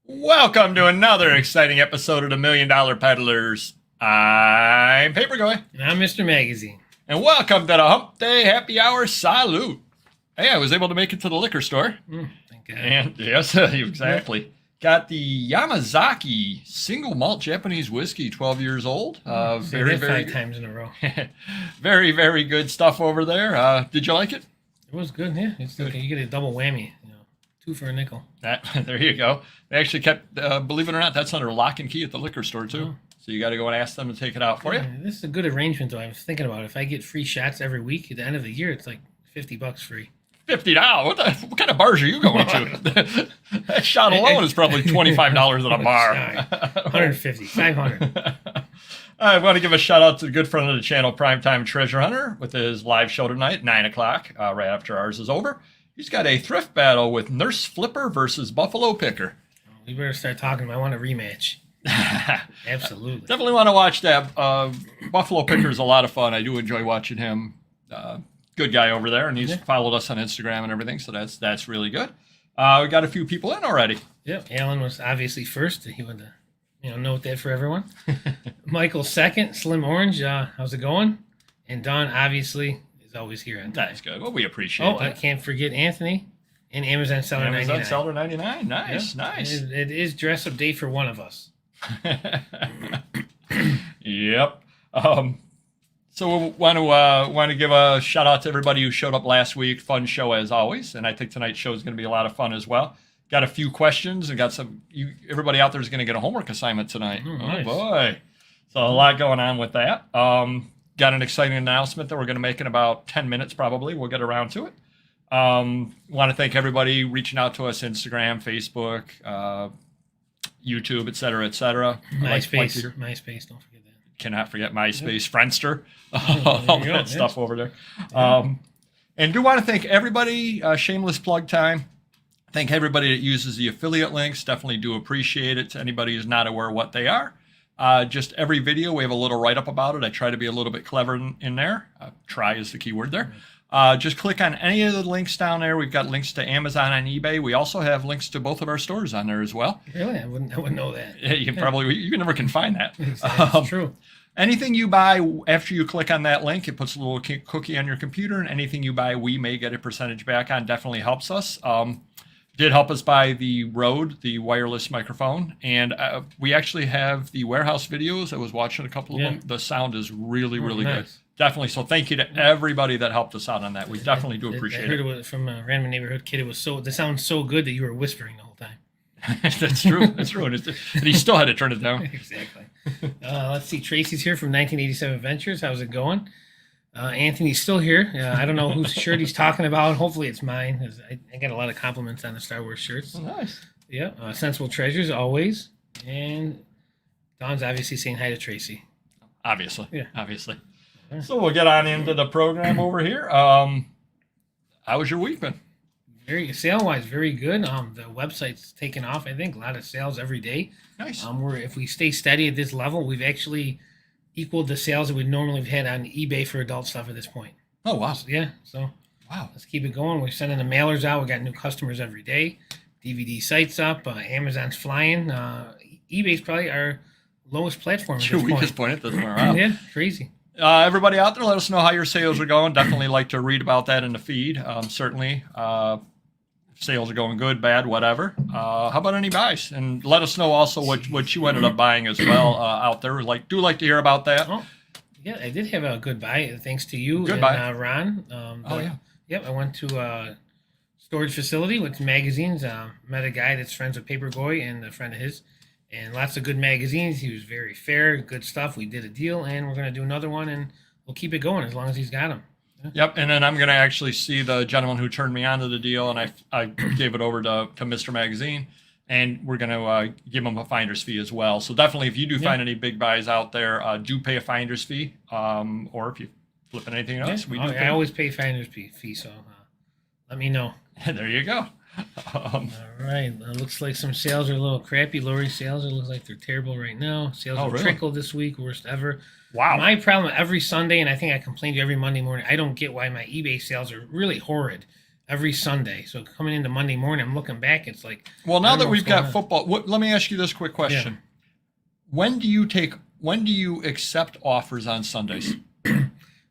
Welcome to another exciting episode of the Million Dollar Peddlers. I'm Papergoy. And I'm Mr. Magazine. And welcome to the Hump Day Happy Hour Salute. Hey, I was able to make it to the liquor store. Thank God. And yes, exactly. Got the Yamazaki single malt Japanese whiskey, 12 years old. Very 5 times in a row. very, very good stuff over there. Did you like it? It was good, yeah. It's okay. You get a double whammy, 2 for a nickel. There you go. They actually kept, believe it or not, that's under lock and key at the liquor store too. So you got to go and ask them to take it out for you. This is a good arrangement, though. I was thinking about it. If I get free shots every week, at the end of the year, it's like $50 free. $50? What kind of bars are you going to? That shot alone is probably $25 at a bar. $150, $500. I want to give a shout out to the good friend of the channel, Primetime Treasure Hunter, with his live show tonight, 9 o'clock, right after ours is over. He's got a thrift battle with Nurse Flipper versus Buffalo Picker. We better start talking. I want a rematch. Absolutely. Definitely want to watch that. Buffalo Picker is a lot of fun. I do enjoy watching him. Good guy over there, and he's followed us on Instagram and everything, so that's really good. We got a few people in already. Yep, Alan was obviously first. He would note that for everyone. Michael second, Slim Orange, how's it going? And Don obviously is always here on time. That's good. Well, we appreciate that. I can't forget Anthony and Amazon Seller 99. Amazon Seller 99. Nice, nice. It is dress up day for one of us. Yep. So we want to give a shout out to everybody who showed up last week. Fun show as always, and I think tonight's show is going to be a lot of fun as well. Got a few questions and got some. Everybody out there is going to get a homework assignment tonight. Nice. Oh boy! So a lot going on with that. Got an exciting announcement that we're going to make in about 10 minutes probably. We'll get around to it. Want to thank everybody reaching out to us: Instagram, Facebook, YouTube, etc., etc. MySpace, don't forget that. Cannot forget MySpace, Friendster, all that stuff over there. And do want to thank everybody, shameless plug time. Thank everybody that uses the affiliate links. Definitely do appreciate it. To anybody who's not aware what they are. Just every video, we have a little write-up about it. I try to be a little bit clever in there. Try is the key word there. Just click on any of the links down there. We've got links to Amazon and eBay. We also have links to both of our stores on there as well. Really? I wouldn't know that. Yeah, you never can find that. That's true. Anything you buy, after you click on that link, it puts a little cookie on your computer, and anything you buy, we may get a percentage back on. Definitely helps us. Did help us buy the Rode, the wireless microphone, and we actually have the warehouse videos. I was watching a couple of them. The sound is really, really good. Definitely. So thank you to everybody that helped us out on that. We definitely do appreciate it. I heard it from a random neighborhood kid. The sound so good that you were whispering the whole time. That's true. That's true. And he still had to turn it down. Exactly. Let's see. Tracy's here from 1987 Ventures. How's it going? Anthony's still here. I don't know whose shirt he's talking about. Hopefully it's mine. I got a lot of compliments on the Star Wars shirts. Oh, nice. Yeah. Sensible Treasures, always. And Don's obviously saying hi to Tracy. Obviously. Yeah. Obviously. So we'll get on into the program over here. How was your week been? Sale-wise, very good. The website's taken off, I think. A lot of sales every day. Nice. If we stay steady at this level, we've actually equaled the sales that we normally have had on eBay for adult stuff at this point. Oh, wow. So Wow. Let's keep it going. We're sending the mailers out. We got new customers every day. DVD sites up. Amazon's flying. eBay's probably our lowest platform at this point. Weakest point at this point. Wow. Yeah, crazy. Everybody out there, let us know how your sales are going. Definitely like to read about that in the feed. Certainly, sales are going good, bad, whatever. How about any buys? And let us know also what you ended up buying as well out there. Like to hear about that. Oh, yeah, I did have a good buy thanks to you good and buy. Ron. Yep, I went to a storage facility with magazines. Met a guy that's friends with Papergoy and a friend of his. And lots of good magazines. He was very fair, good stuff. We did a deal, and we're going to do another one, and we'll keep it going as long as he's got them. Yeah. Yep, and then I'm going to actually see the gentleman who turned me on to the deal, and I gave it over to Mr. Magazine, and we're going to give him a finder's fee as well. So definitely, if you do find any big buys out there, do pay a finder's fee, or if you flipping anything else, I always pay finder's fee, so let me know. There you go. All right. Looks like some sales are a little crappy. Lori sales, it looks like they're terrible right now. Sales have trickled this week, worst ever. Wow. My problem every Sunday, and I think I complain to you every Monday morning, I don't get why my eBay sales are really horrid. every Sunday. So coming into Monday morning, I'm looking back. It's like, Well, I now don't that know we've what's going got on. football, let me ask you this quick question. When do you accept offers on Sundays?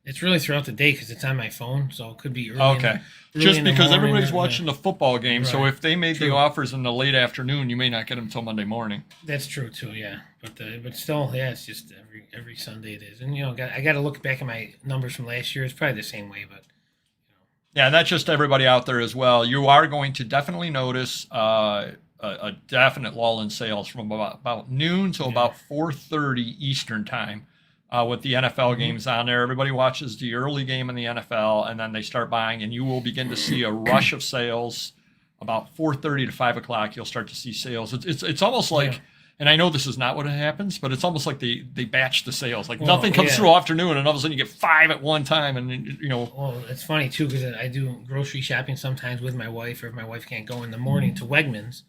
It's really throughout the day because it's on my phone, so it could be early. Okay. Early Just in the because morning everybody's or- watching the football game, so Right. if they made the True. offers in the late afternoon, you may not get them until Monday morning. That's true too, yeah. But still, yeah, it's just every Sunday it is, and I got to look back at my numbers from last year. It's probably the same way, but Yeah, and that's just everybody out there as well. You are going to definitely notice a definite lull in sales from about noon to about 4:30 Eastern time with the NFL games on there. Everybody watches the early game in the NFL, and then they start buying, and you will begin to see a rush of sales about 4:30 to 5 o'clock. You'll start to see sales. It's almost like. Yeah. And I know this is not what happens, but it's almost like they batch the sales. Like Well, nothing comes yeah. through afternoon, and all of a sudden you get 5 at one time, and Well, it's funny too because I do grocery shopping sometimes with my wife, or if my wife can't go in the morning to Wegmans,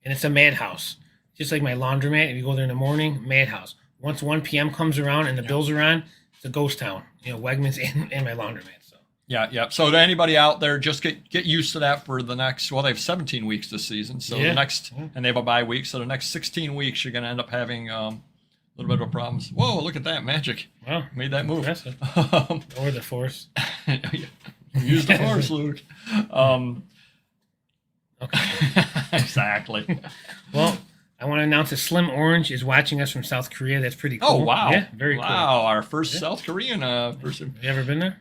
and it's a madhouse. Just like my laundromat, if you go there in the morning, madhouse. Once 1 p.m. comes around and the bills are on, it's a ghost town. Wegmans and my laundromat. So Yeah. So to anybody out there, just get used to that for the next. Well, they have 17 weeks this season, so Yeah. the next, and they have a bye week. So the next 16 weeks, you're going to end up having a little bit of problems. Whoa! Look at that magic! wow, Made that move. impressive. Or the force. Use the force, Luke. Okay. Exactly. Well, I want to announce that Slim Orange is watching us from South Korea. That's pretty cool. Oh wow! Yeah, very cool. Wow, our first South Korean person. Have you ever been there?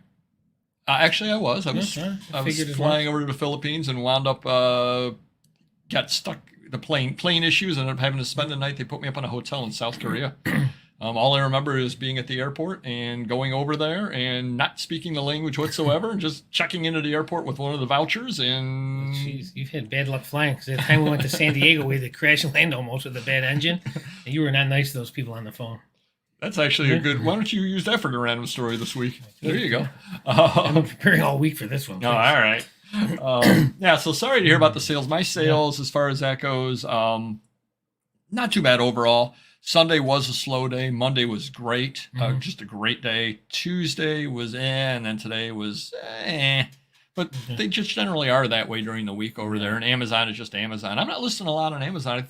Actually, I was. I I was figured as flying over to the Philippines and wound up got stuck. The plane issues, and ended up having to spend the night. They put me up in a hotel in South Korea. All I remember is being at the airport and going over there and not speaking the language whatsoever, and just checking into the airport with one of the vouchers. And Jeez, you've had bad luck flying because the time we went to San Diego, we had to crash and land almost with a bad engine, and you were not nice to those people on the phone. that's actually a good. Why don't you use that for the random story this week? There you go. I've been preparing all week for this one. No, all right. Yeah, so sorry to hear about the sales. My sales, as far as that goes, not too bad overall. Sunday was a slow day. Monday was great, just a great day. Tuesday was and then today was But they just generally are that way during the week over there. And Amazon is just Amazon. I'm not listing a lot on Amazon.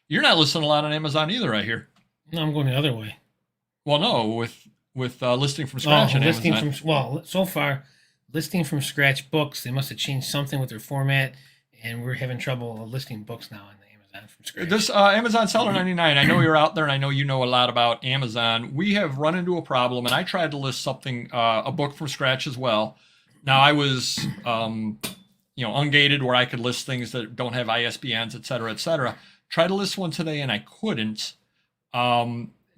You're not listing a lot on Amazon either, I hear. No, I'm going the other way. Well, no, with listing from scratch on listing Amazon. so far, listing from scratch books. They must have changed something with their format, and we're having trouble listing books now on Amazon from scratch. This Amazon Seller 99, I know you're out there and I know you know a lot about Amazon. We have run into a problem, and I tried to list something, a book from scratch as well. Now, I was, ungated where I could list things that don't have ISBNs, et cetera, et cetera. Tried to list one today and I couldn't.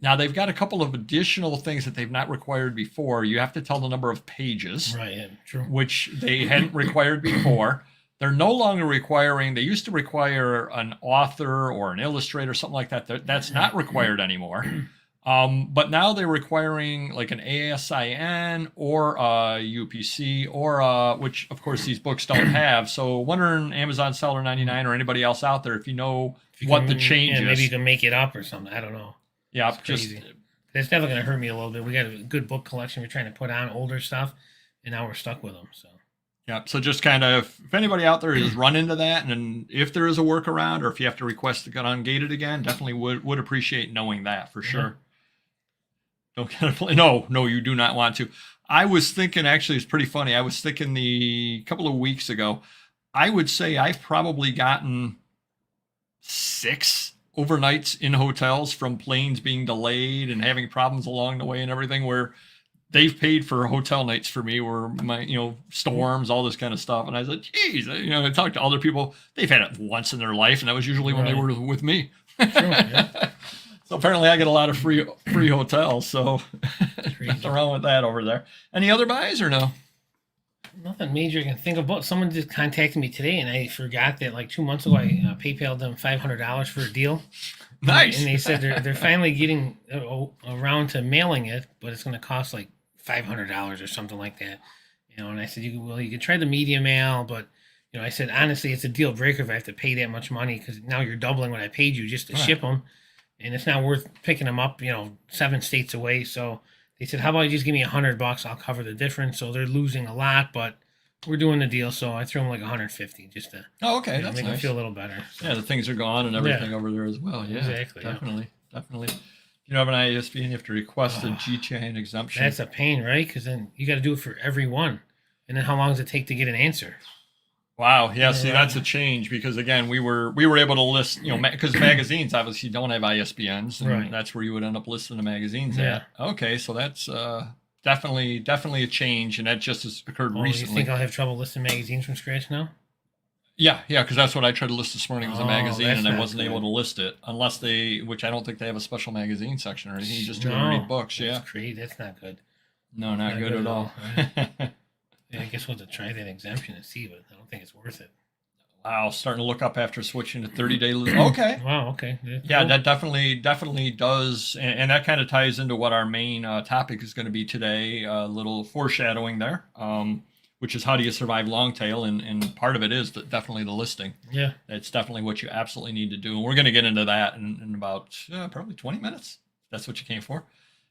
Now, they've got a couple of additional things that they've not required before. You have to tell the number of pages, Right, yeah, true. which they hadn't required before. They're no longer requiring, they used to require an author or an illustrator, something like that. That's not required anymore. But now they're requiring like an ASIN or a UPC or which of course these books don't have. So wondering Amazon Seller 99 or anybody else out there, if you know what the change is. Maybe you can make it up or something. I don't know. Yeah, It's crazy. It's definitely going to hurt me a little bit. We got a good book collection we're trying to put on, older stuff, and now we're stuck with them. So. Yeah, so just kind of, if anybody out there has run into that, and if there is a workaround, or if you have to request to get ungated again, definitely would appreciate knowing that for sure. Don't get a play. No, you do not want to. I was thinking, actually, it's pretty funny. I was thinking a couple of weeks ago, I would say I've probably gotten 6 overnights in hotels from planes being delayed and having problems along the way and everything, where they've paid for hotel nights for me, where my, storms, all this kind of stuff. And I said, geez, I talked to other people. They've had it once in their life, and that was usually when they were with me. True, yeah. So apparently I get a lot of free hotels. So nothing wrong with that over there. Any other buys or no? Nothing major I can think of. But someone just contacted me today, and I forgot that like 2 months ago I PayPal'd them $500 for a deal. Nice. And they said they're finally getting around to mailing it, but it's going to cost like $500 or something like that. And I said, you could try the media mail, but I said honestly, it's a deal breaker if I have to pay that much money, because now you're doubling what I paid you just to ship them, and it's not worth picking them up 7 states away. So they said, how about you just give me $100? I'll cover the difference. So they're losing a lot, but we're doing the deal, so I threw him like 150 just to Oh, okay, that's make him nice. feel a little better. So. Yeah, the things are gone and everything over there as well. Yeah, exactly. Definitely. You know, have an ISBN, you have to request a GTIN exemption. That's a pain, right? Because then you got to do it for every one, and then how long does it take to get an answer? Wow. Yeah. See, that's a change because again, we were able to list, you know, because magazines obviously don't have ISBNs, and Right. that's where you would end up listing the magazines at. Okay, so that's definitely a change, and that just has occurred recently. You think I'll have trouble listing magazines from scratch now? Yeah, because that's what I tried to list this morning was a magazine, and I wasn't good. able to list it unless which I don't think they have a special magazine section or anything. You just do read books. Yeah. That's great. That's not good. No, not good at all. Right. Yeah, I guess we'll have to try that exemption and see, but I don't think it's worth it. Wow, starting to look up after switching to 30-day. Okay. Wow. Okay. Yeah, that definitely does, and that kind of ties into what our main topic is going to be today. A little foreshadowing there, which is how do you survive long tail, and part of it is definitely the listing. Yeah, it's definitely what you absolutely need to do, and we're going to get into that in about probably 20 minutes. That's what you came for.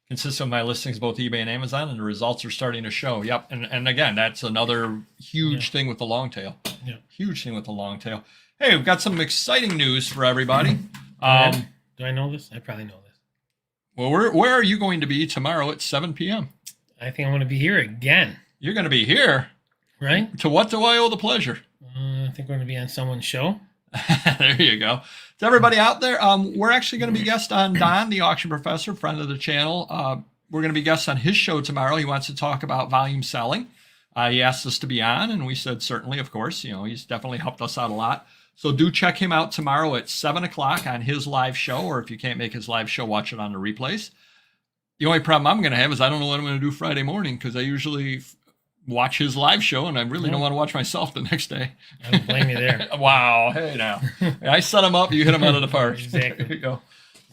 Consists of my listings, both eBay and Amazon, and the results are starting to show. Yep, and again, that's another huge thing with the long tail. Yeah, huge thing with the long tail. Hey, we've got some exciting news for everybody. Do I know this? I probably know this. Well, where are you going to be tomorrow at 7 p.m.? I think I'm going to be here again. You're going to be here, right? To what do I owe the pleasure? I think we're going to be on someone's show. There you go. To everybody out there, we're actually going to be guests on Don, the auction professor, friend of the channel. We're going to be guests on his show tomorrow. He wants to talk about volume selling. He asked us to be on, and we said certainly, of course. You know, he's definitely helped us out a lot. So do check him out tomorrow at 7 o'clock on his live show, or if you can't make his live show, watch it on the replays. The only problem I'm going to have is I don't know what I'm going to do Friday morning because I usually watch his live show, and I really don't want to watch myself the next day. I don't blame you there. Wow. Hey, now. I set him up, you hit him out of the park. Exactly. There you go.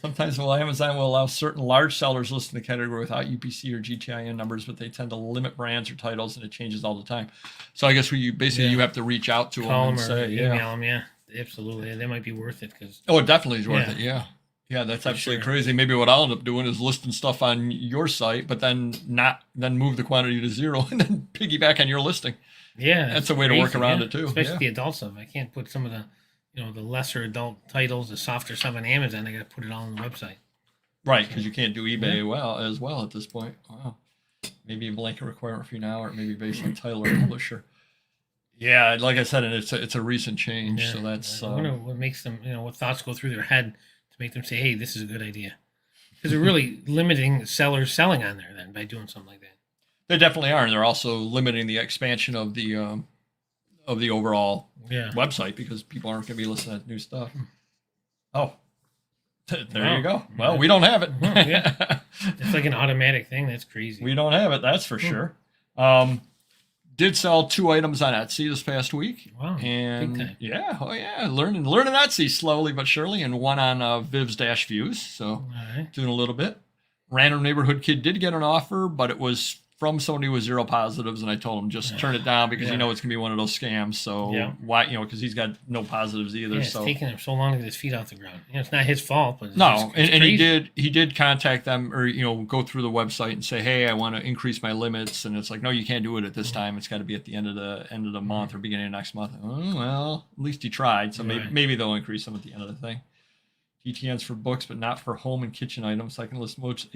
Sometimes Amazon will allow certain large sellers listed in the category without UPC or GTIN numbers, but they tend to limit brands or titles, and it changes all the time. So I guess you have to reach out to them and say, email them. Yeah, absolutely. That might be worth it because. Oh, it definitely is worth it. Yeah. Yeah, that's absolutely crazy. Maybe what I'll end up doing is listing stuff on your site, but then move the quantity to zero and then piggyback on your listing. Yeah, that's a way to work around it too. Especially the adult stuff. I can't put some of the, the lesser adult titles, the softer stuff on Amazon. I got to put it all on the website. Right, because you can't do eBay as well at this point. Wow, maybe a blanket requirement for you now, or maybe based on title or publisher. Yeah, like I said, and it's a recent change. So that's. I wonder what makes them, what thoughts go through their head to make them say, "Hey, this is a good idea," because they're really limiting sellers selling on there then by doing something like that. They definitely are, and they're also limiting the expansion of the overall website because people aren't going to be listening to new stuff. Oh, there you go. Well, we don't have it. It's like an automatic thing. That's crazy. We don't have it. That's for sure. Did sell 2 items on Etsy this past week. Wow. And big time. learning Etsy slowly but surely, and one on Vivs-Views. So doing a little bit. Random Neighborhood Kid did get an offer, but it was from somebody with 0 positives, and I told him just turn it down because it's going to be one of those scams. So why, because he's got no positives either. It's taking him so long to get his feet off the ground. It's not his fault, but and he did contact them or go through the website and say, hey, I want to increase my limits, and it's like, no, you can't do it at this time. It's got to be at the end of the month or beginning of next month. Oh, well, at least he tried, so maybe they'll increase them at the end of the thing. GTNs for books, but not for home and kitchen items. I can list most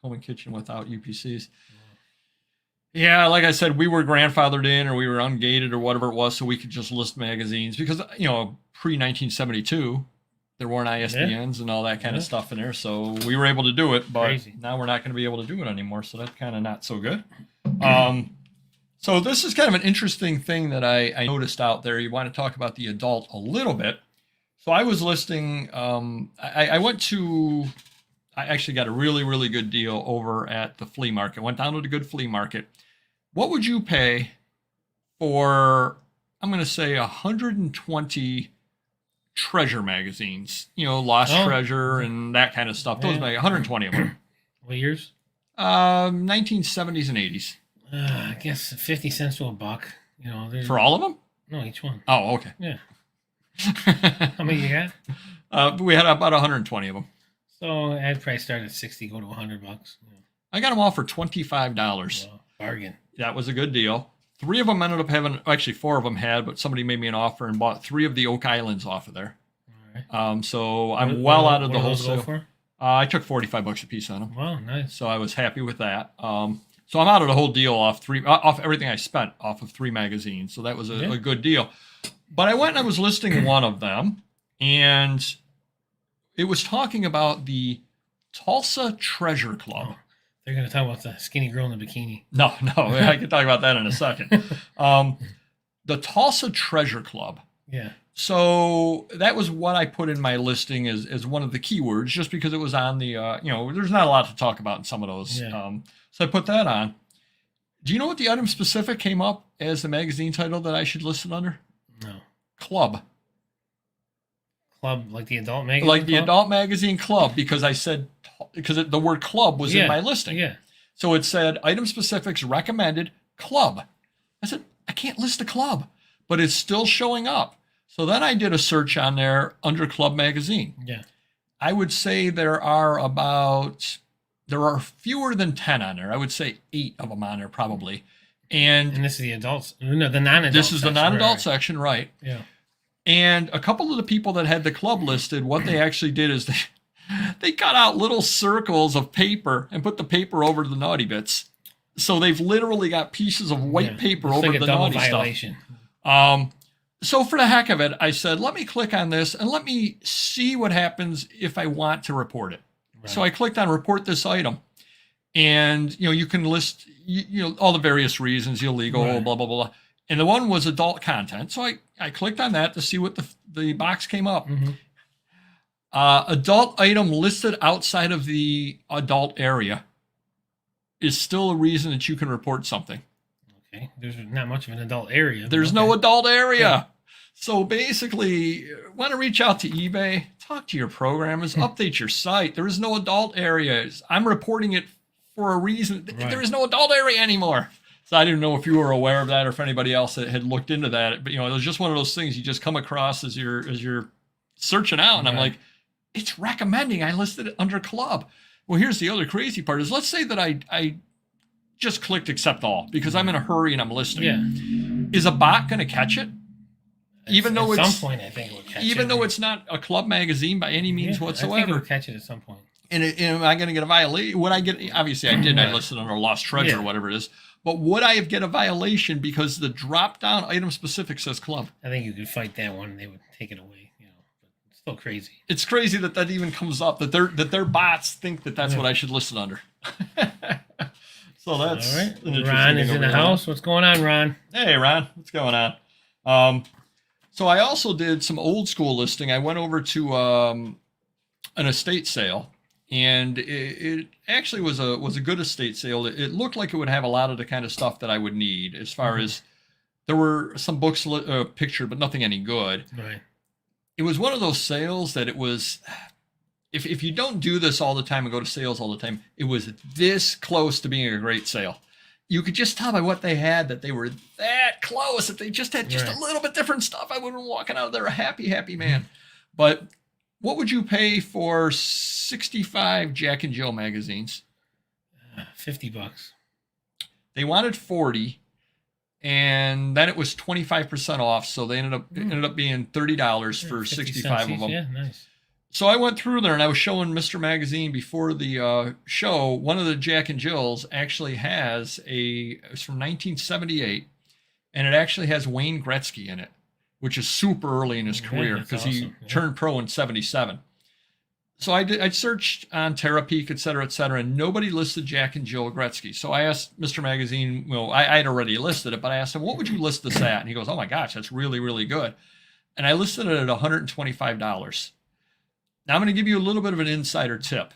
home and kitchen without UPCs. Yeah, like I said, we were grandfathered in or we were ungated or whatever it was, so we could just list magazines because, pre-1972, there weren't ISBNs and all that kind of stuff in there, so we were able to do it, but now we're not going to be able to do it anymore, so that's kind of not so good. So this is kind of an interesting thing that I noticed out there. You want to talk about the adult a little bit. So I was listing, I actually got a really, really good deal over at the flea market. Went down to the good flea market. What would you pay for, I'm going to say 120 treasure magazines, Lost Treasure and that kind of stuff. Those 120 of them. What years? 1970s and 80s. I guess 50 cents to $1. For all of them? No, each one. Oh, okay. Yeah. How many you got? We had about 120 of them. So I'd probably start at 60, go to $100. I got them all for $25. Bargain. That was a good deal. 3 of them ended up having, actually 4 of them had, but somebody made me an offer and bought 3 of the Oak Islands off of there. All right. So I'm well out of the wholesale. For? I took $45 a piece on them. Wow, nice. So I was happy with that. So I'm out of the whole deal off everything I spent off of 3 magazines. So that was a good deal. But I went and I was listing one of them, and it was talking about the Tulsa Treasure Club. Oh, they're going to talk about the skinny girl in the bikini. No, I can talk about that in a second. The Tulsa Treasure Club. Yeah. So that was what I put in my listing as one of the keywords, just because it was on the, there's not a lot to talk about in some of those. Yeah. So I put that on. Do you know what the item specific came up as the magazine title that I should list it under? No. Club. Club, like the adult magazine? Like the adult magazine club, because I said, the word club was in my listing. Yeah. So it said item specifics recommended club. I said, I can't list a club, but it's still showing up. So then I did a search on there under club magazine. Yeah. I would say there are fewer than 10 on there. I would say 8 of them on there probably. And this is the adults. No, the non-adult. This is the non-adult section, right? Yeah. And a couple of the people that had the club listed, what they actually did is they cut out little circles of paper and put the paper over the naughty bits. So they've literally got pieces of white paper over like the naughty violation stuff. So for the heck of it, I said, let me click on this and let me see what happens if I want to report it. Right. So I clicked on report this item, and you can list all the various reasons, illegal, blah blah blah, and the one was adult content. So I clicked on that to see what the box came up. Mm-hmm. Adult item listed outside of the adult area is still a reason that you can report something. Okay, there's not much of an adult area. There's no adult area. Yeah. So basically, want to reach out to eBay, talk to your programmers, update your site. There is no adult areas. I'm reporting it for a reason. Right. There is no adult area anymore. So I didn't know if you were aware of that or if anybody else that had looked into that. But it was just one of those things you just come across as you're searching out, and I'm like, it's recommending I listed it under club. Well, here's the other crazy part is, let's say that I just clicked accept all because I'm in a hurry and I'm listing. Yeah. Is a bot going to catch it? Even though at some point, I think it will catch it. Even though it's not a club magazine by any means whatsoever. I think it will catch it at some point. And am I going to get a violation? Would I get? Obviously, I didn't. I listed under lost treasure or whatever it is. But would I get a violation because the drop down item specific says club? I think you could fight that one and they would take it away. But it's still crazy. It's crazy that even comes up, that their bots think that's what I should list it under. So that's all right. Ron is in the house. What's going on, Ron? Hey, Ron. What's going on? So I also did some old school listing. I went over to an estate sale, and it actually was a good estate sale. It looked like it would have a lot of the kind of stuff that I would need, as far as there were some books pictured, but nothing any good. Right. It was one of those sales that it was, if you don't do this all the time and go to sales all the time, it was this close to being a great sale. You could just tell by what they had that they were that close. If they just had just a little bit different stuff, I would have been walking out of there a happy man. But what would you pay for 65 Jack and Jill magazines? $50. They wanted 40, and then it was 25% off. So they ended up being $30 for 65 of them. Yeah, nice. So I went through there and I was showing Mr. Magazine before the show. One of the Jack and Jills actually has it's from 1978, and it actually has Wayne Gretzky in it, which is super early in his career because he turned pro in 77. So I searched on Terapeak, et cetera, and nobody listed Jack and Jill Gretzky. So I asked Mr. Magazine, well, I had already listed it, but I asked him, what would you list this at? And he goes, oh my gosh, that's really, really good. And I listed it at $125. Now I'm going to give you a little bit of an insider tip.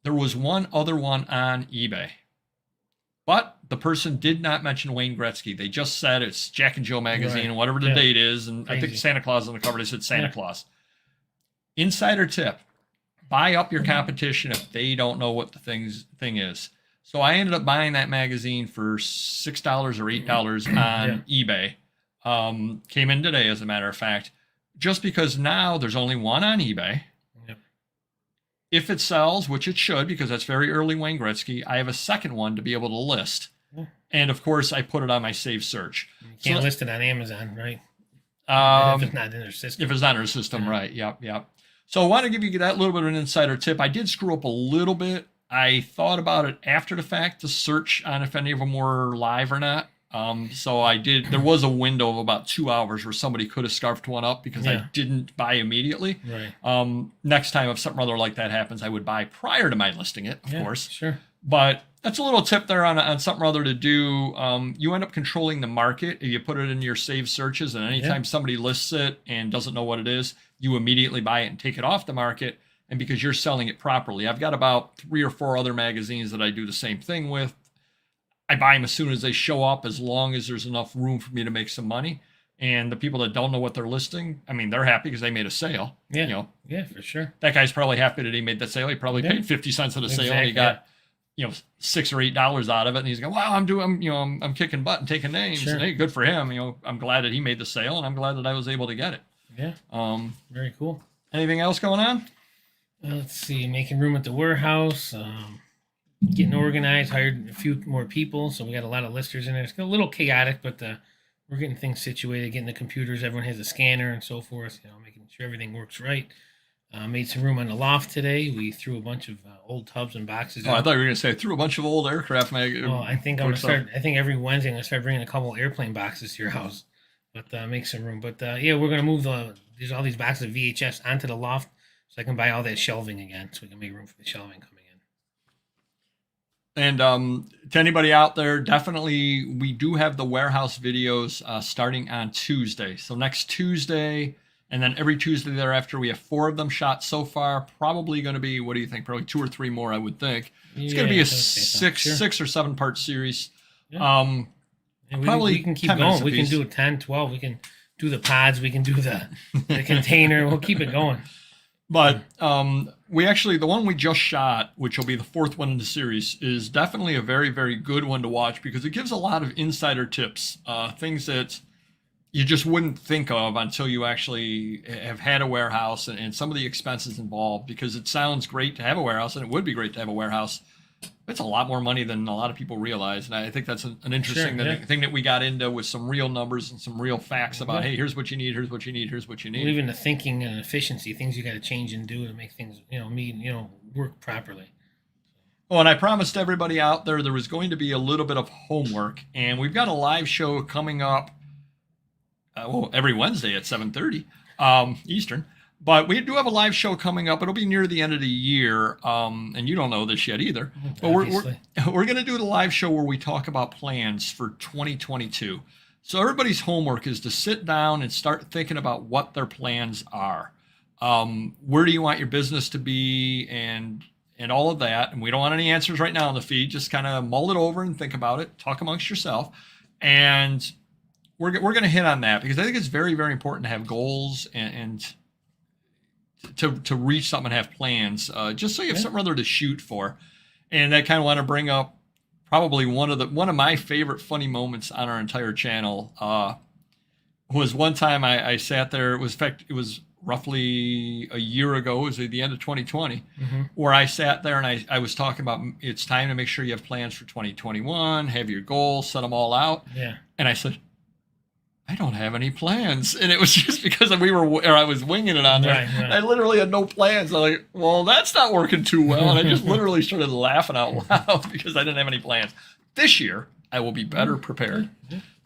There was one other one on eBay, but the person did not mention Wayne Gretzky. They just said it's Jack and Jill magazine and whatever the date is, and I think Santa Claus on the cover. They said Santa Claus. Insider tip: buy up your competition if they don't know what the thing is. So I ended up buying that magazine for $6 or $8 on eBay. Came in today, as a matter of fact. Just because now there's only one on eBay. Yep. If it sells, which it should, because that's very early Wayne Gretzky, I have a second one to be able to list. And of course, I put it on my save search. You can't list it on Amazon, right? If it's not in their system. If it's not in their system, right. Yep. So I want to give you that little bit of an insider tip. I did screw up a little bit. I thought about it after the fact to search on if any of them were live or not. So I did. There was a window of about 2 hours where somebody could have scarfed one up because I didn't buy immediately. Right. Next time, if something other like that happens, I would buy prior to my listing it, of course. Sure. But that's a little tip there on something other to do. You end up controlling the market if you put it in your saved searches, and anytime somebody lists it and doesn't know what it is, you immediately buy it and take it off the market. And because you're selling it properly, I've got about 3 or 4 other magazines that I do the same thing with. I buy them as soon as they show up, as long as there's enough room for me to make some money. And the people that don't know what they're listing, I mean, they're happy because they made a sale. Yeah. Yeah, for sure. That guy's probably happy that he made that sale. He probably paid 50 cents at a sale and he got, $6 or $8 out of it. And he's going, wow, I'm kicking butt and taking names. Sure. And hey, good for him. I'm glad that he made the sale and I'm glad that I was able to get it. Yeah. Very cool. Anything else going on? Let's see. Making room at the warehouse. Getting organized. Hired a few more people, so we got a lot of listers in there. It's a little chaotic, but we're getting things situated, getting the computers. Everyone has a scanner and so forth. Making sure everything works right. Made some room on the loft today. We threw a bunch of old tubs and boxes. I thought you were going to say I threw a bunch of old aircraft magazines. Well, I think I'm gonna start. I think every Wednesday I'm gonna start bringing a couple airplane boxes to your house, but make some room. But we're gonna move all these boxes of VHS onto the loft, so I can buy all that shelving again, so we can make room for the shelving coming in. And to anybody out there, definitely we do have the warehouse videos starting on Tuesday. So next Tuesday, and then every Tuesday thereafter, we have 4 of them shot so far. Probably going to be, what do you think? Probably 2 or 3 more, I would think. It's going to be a 6 or 7 part series. Yeah. Probably we can keep going. We can do 10, 12. We can do the pods. We can do the container. We'll keep it going. But we actually, the one we just shot, which will be the 4th one in the series, is definitely a very, very good one to watch because it gives a lot of insider tips, things that you just wouldn't think of until you actually have had a warehouse and some of the expenses involved, because it sounds great to have a warehouse, and it would be great to have a warehouse. It's a lot more money than a lot of people realize. And I think that's an interesting thing that we got into with some real numbers and some real facts about, hey, here's what you need, here's what you need, here's what you need. Well, even the thinking and efficiency, things you got to change and do to make things, work properly. Oh, and I promised everybody out there was going to be a little bit of homework. And we've got a live show coming up every Wednesday at 7:30 Eastern. But we do have a live show coming up. It'll be near the end of the year, and you don't know this yet either. But we're going to do the live show where we talk about plans for 2022. So everybody's homework is to sit down and start thinking about what their plans are. Where do you want your business to be, and all of that. And we don't want any answers right now on the feed. Just kind of mull it over and think about it. Talk amongst yourself, and we're going to hit on that because I think it's very, very important to have goals and to reach something and have plans, just so you have something other to shoot for. And I kind of want to bring up probably one of my favorite funny moments on our entire channel was one time I sat there. It was roughly a year ago. It was at the end of 2020, where I sat there and I was talking about it's time to make sure you have plans for 2021, have your goals, set them all out. Yeah. And I said, I don't have any plans. And it was just because I was winging it on there. Right. I literally had no plans. I'm like, well, that's not working too well. And I just literally started laughing out loud because I didn't have any plans. This year, I will be better prepared.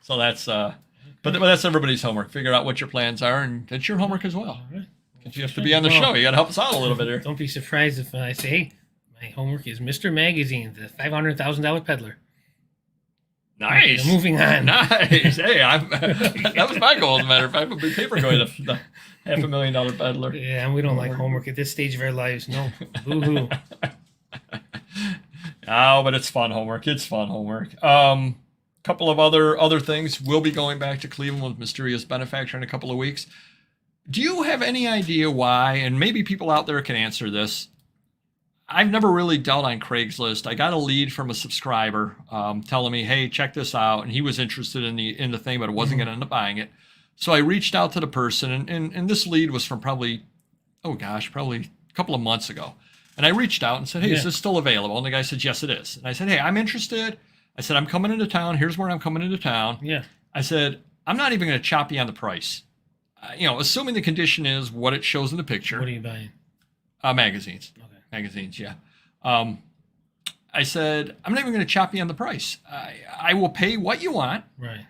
So that's, but that's everybody's homework. Figure out what your plans are, and it's your homework as well. Because you have to be on the show. You got to help us out a little bit here. Don't be surprised if I say, hey, my homework is Mr. Magazine, the $500,000 peddler. Nice. Okay, moving on. Nice. Hey, that was my goal, as a matter of fact. Would be Papergoy, the $500,000 peddler. Yeah, and we don't like homework at this stage of our lives. No. Boo-hoo. Oh, but it's fun homework. It's fun homework. Couple of other things. We'll be going back to Cleveland with Mysterious Benefactor in a couple of weeks. Do you have any idea why, and maybe people out there can answer this, I've never really dealt on Craigslist. I got a lead from a subscriber telling me, hey, check this out. And he was interested in the thing, but wasn't going to end up buying it. So I reached out to the person, and this lead was from probably a couple of months ago. And I reached out and said, hey, is this still available? And the guy said, yes, it is. And I said, hey, I'm interested. I said, I'm coming into town. Here's where I'm coming into town. Yeah. I said, I'm not even going to chop you on the price. Assuming the condition is what it shows in the picture. What are you buying? Magazines. Okay. Magazines, yeah. I said, I'm not even going to chop you on the price. I will pay what you want. Right.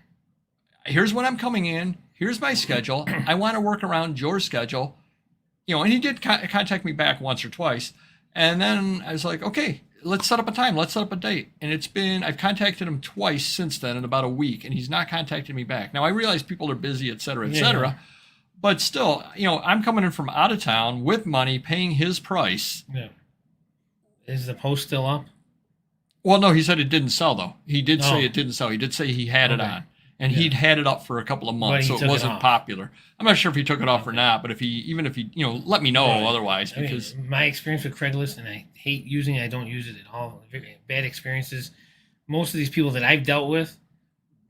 Here's when I'm coming in. Here's my schedule. I want to work around your schedule. And he did contact me back once or twice. And then I was like, okay, let's set up a time. Let's set up a date. And I've contacted him twice since then in about a week, and he's not contacted me back. Now, I realize people are busy, et cetera, et cetera. Yeah. But still, I'm coming in from out of town with money, paying his price. Yeah. Is the post still up? Well, no, he said it didn't sell, though. He did say Oh. it didn't sell. He did say he had it Okay. on. And Yeah. he'd had it up for a couple of months, But he so it took it wasn't off. popular. I'm not sure if he took it off or not, but even if he, let me know Right. otherwise, I mean, because my experience with Craigslist, and I hate using it, I don't use it at all. Very bad experiences. Most of these people that I've dealt with,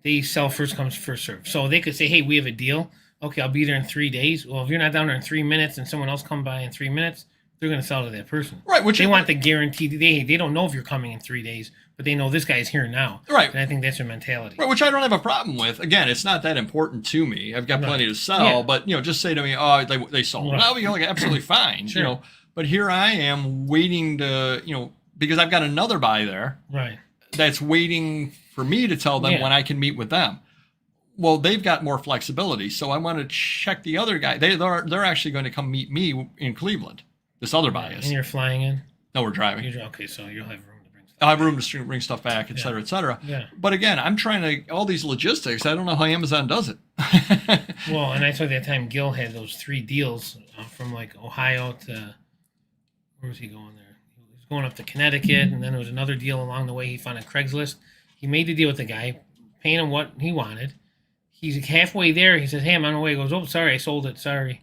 they sell first comes, first serve. So they could say, hey, we have a deal. Okay, I'll be there in 3 days. Well, if you're not down there in 3 minutes and someone else come by in 3 minutes, they're going to sell to that person. right, which They want the guarantee. They don't know if you're coming in 3 days, but they know this guy's here now. right, And I think that's their mentality. right, which I don't have a problem with. Again, it's not that important to me. I've got Right. plenty to sell, Yeah. but just say to me, oh, they sold. Right. Well, like absolutely fine, Sure. But here I am waiting to, because I've got another buy there Right. that's waiting for me to tell them Yeah. when I can meet with them. Well, they've got more flexibility, so I want to check the other guy. They're actually going to come meet me in Cleveland. This other buy is. And you're flying in? No, we're driving. Okay, so you'll have room to bring stuff. I have room to bring stuff back, et cetera, et cetera. Yeah. But again, I'm trying to all these logistics. I don't know how Amazon does it. Well, and I saw that time Gil had those 3 deals from like Ohio to, where was he going there? He was going up to Connecticut, and then there was another deal along the way he found on Craigslist. He made the deal with the guy, paying him what he wanted. He's halfway there. He says, hey, I'm on the way. He goes, oh, sorry, I sold it. Sorry.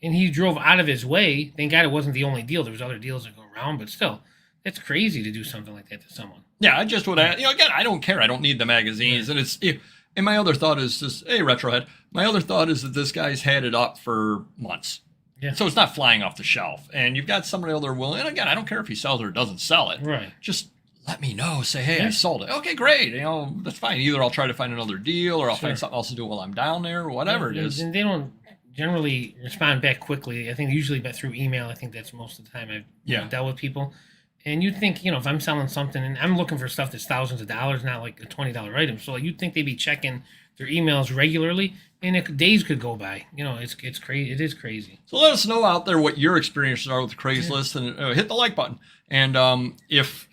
And he drove out of his way. Thank God it wasn't the only deal. There was other deals that go around, but still, it's crazy to do something like that to someone. Yeah, I just would. Again, I don't care. I don't need the magazines, and it's. And my other thought is this. Hey, Retrohead. My other thought is that this guy's had it up for months. Yeah. So it's not flying off the shelf, and you've got somebody out there willing. And again, I don't care if he sells it or doesn't sell it. Right. Just let me know. Say, hey, I Yeah. sold it. Okay, great. That's fine. Either I'll try to find another deal, or I'll Sure. find something else to do while I'm down there, or whatever it is. And they don't generally respond back quickly. I think usually through email. I think that's most of the time I've dealt with people. And you'd think, if I'm selling something and I'm looking for stuff that's thousands of dollars, not like a $20 item. So you'd think they'd be checking their emails regularly, and days could go by. It's crazy. It is crazy. So let us know out there what your experiences are with Craigslist, and hit the like button. And if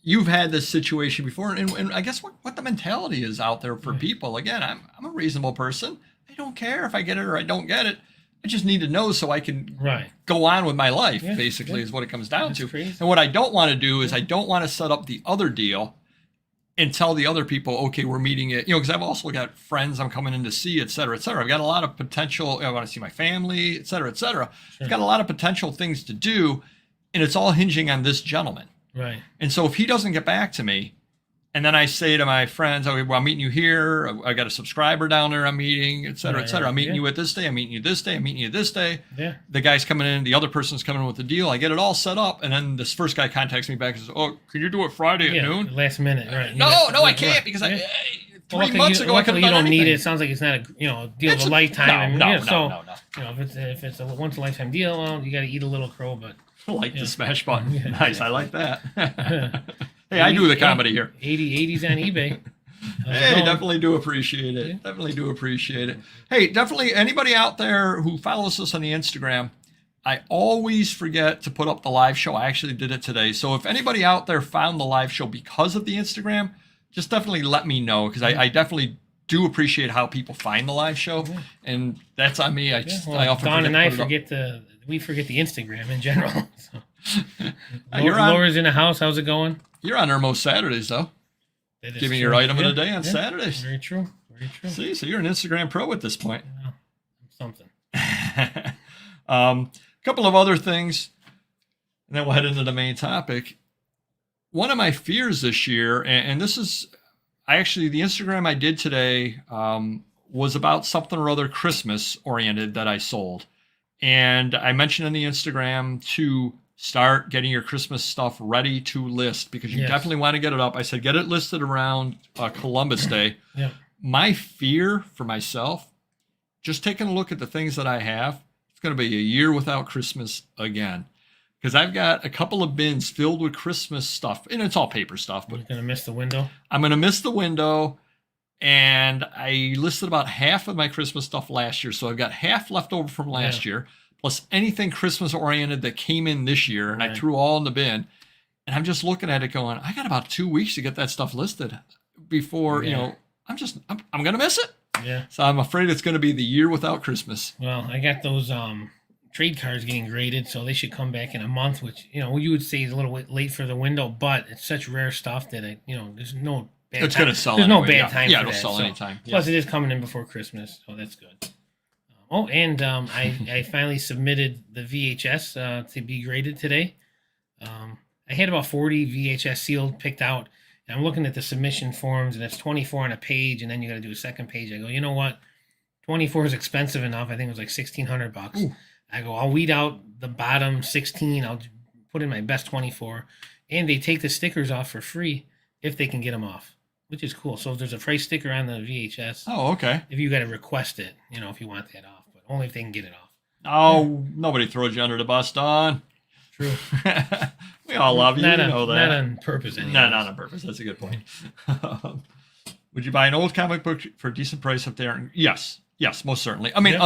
you've had this situation before, and I guess what the mentality is out there for people. Again, I'm a reasonable person. I don't care if I get it or I don't get it. I just need to know so I can go on with my life, basically, is what it comes down to. Crazy. And what I don't want to do is I don't want to set up the other deal and tell the other people, okay, we're meeting it, because I've also got friends I'm coming in to see, et cetera, et cetera. I've got a lot of potential. I want to see my family, et cetera, et cetera. Sure. I've got a lot of potential things to do, and it's all hinging on this gentleman. Right. And so if he doesn't get back to me, and then I say to my friends, okay, well, I'm meeting you here. I got a subscriber down there I'm meeting, et cetera, et cetera. I'm meeting you at this day. I'm meeting you this day. I'm meeting you this day. Yeah. The guy's coming in. The other person's coming in with the deal. I get it all set up. And then this first guy contacts me back and says, oh, can you do it Friday at noon? Last minute. Right. No, I can't because I 3 months ago I could have you done don't need anything. it. It sounds like it's not a deal of a lifetime. No. If it's a once in a lifetime deal, well, you got to eat a little crow, but I like the smash button. Yeah. Nice. I like that. Hey, I do the comedy here. 80s on eBay. Hey, definitely do appreciate it. Definitely do appreciate it. Hey, definitely anybody out there who follows us on the Instagram, I always forget to put up the live show. I actually did it today. So if anybody out there found the live show because of the Instagram, just definitely let me know, because I definitely do appreciate how people find the live show. And that's on me. I often Don and I forget we forget the Instagram in general. So. You're on- Laura's in the house. How's it going? You're on there most Saturdays, though. Give me your item of the day on Saturdays. Very true. Very true. See, so you're an Instagram pro at this point. Yeah, something. A couple of other things, and then we'll head into the main topic. One of my fears this year, and this is the Instagram I did today was about something or other Christmas oriented that I sold. And I mentioned in the Instagram to start getting your Christmas stuff ready to list, because you definitely want to get it up. I said, get it listed around Columbus Day. Yeah. My fear for myself, just taking a look at the things that I have, it's going to be a year without Christmas again. Because I've got a couple of bins filled with Christmas stuff, and it's all paper stuff. But you're going to miss the window? I'm going to miss the window, and I listed about half of my Christmas stuff last year, so I've got half left over from last year, plus anything Christmas-oriented that came in this year, and I threw all in the bin. And I'm just looking at it going, I got about 2 weeks to get that stuff listed before, I'm going to miss it. Yeah. So I'm afraid it's going to be the year without Christmas. Well, I got those trade cards getting graded, so they should come back in a month, which, you would say is a little bit late for the window, but it's such rare stuff that there's no bad it's going to sell. There's anyway. no bad time. Yeah, for it'll that. sell anytime. Plus, it is coming in before Christmas, so that's good. I finally submitted the VHS to be graded today. I had about 40 VHS sealed picked out, and I'm looking at the submission forms, and it's 24 on a page, and then you got to do a second page. I go, you know what? 24 is expensive enough. I think it was like $1,600. Ooh. I go, I'll weed out the bottom 16. I'll put in my best 24. And they take the stickers off for free if they can get them off, which is cool. So if there's a price sticker on the VHS. Oh, okay. If you got to request it, if you want that off, but only if they can get it off. Oh, nobody throws you under the bus, Don. True. We all love you. You know that. Not on purpose. No, not on purpose. That's a good point. Would you buy an old comic book for a decent price up there? Yes. Yes, most certainly. I mean,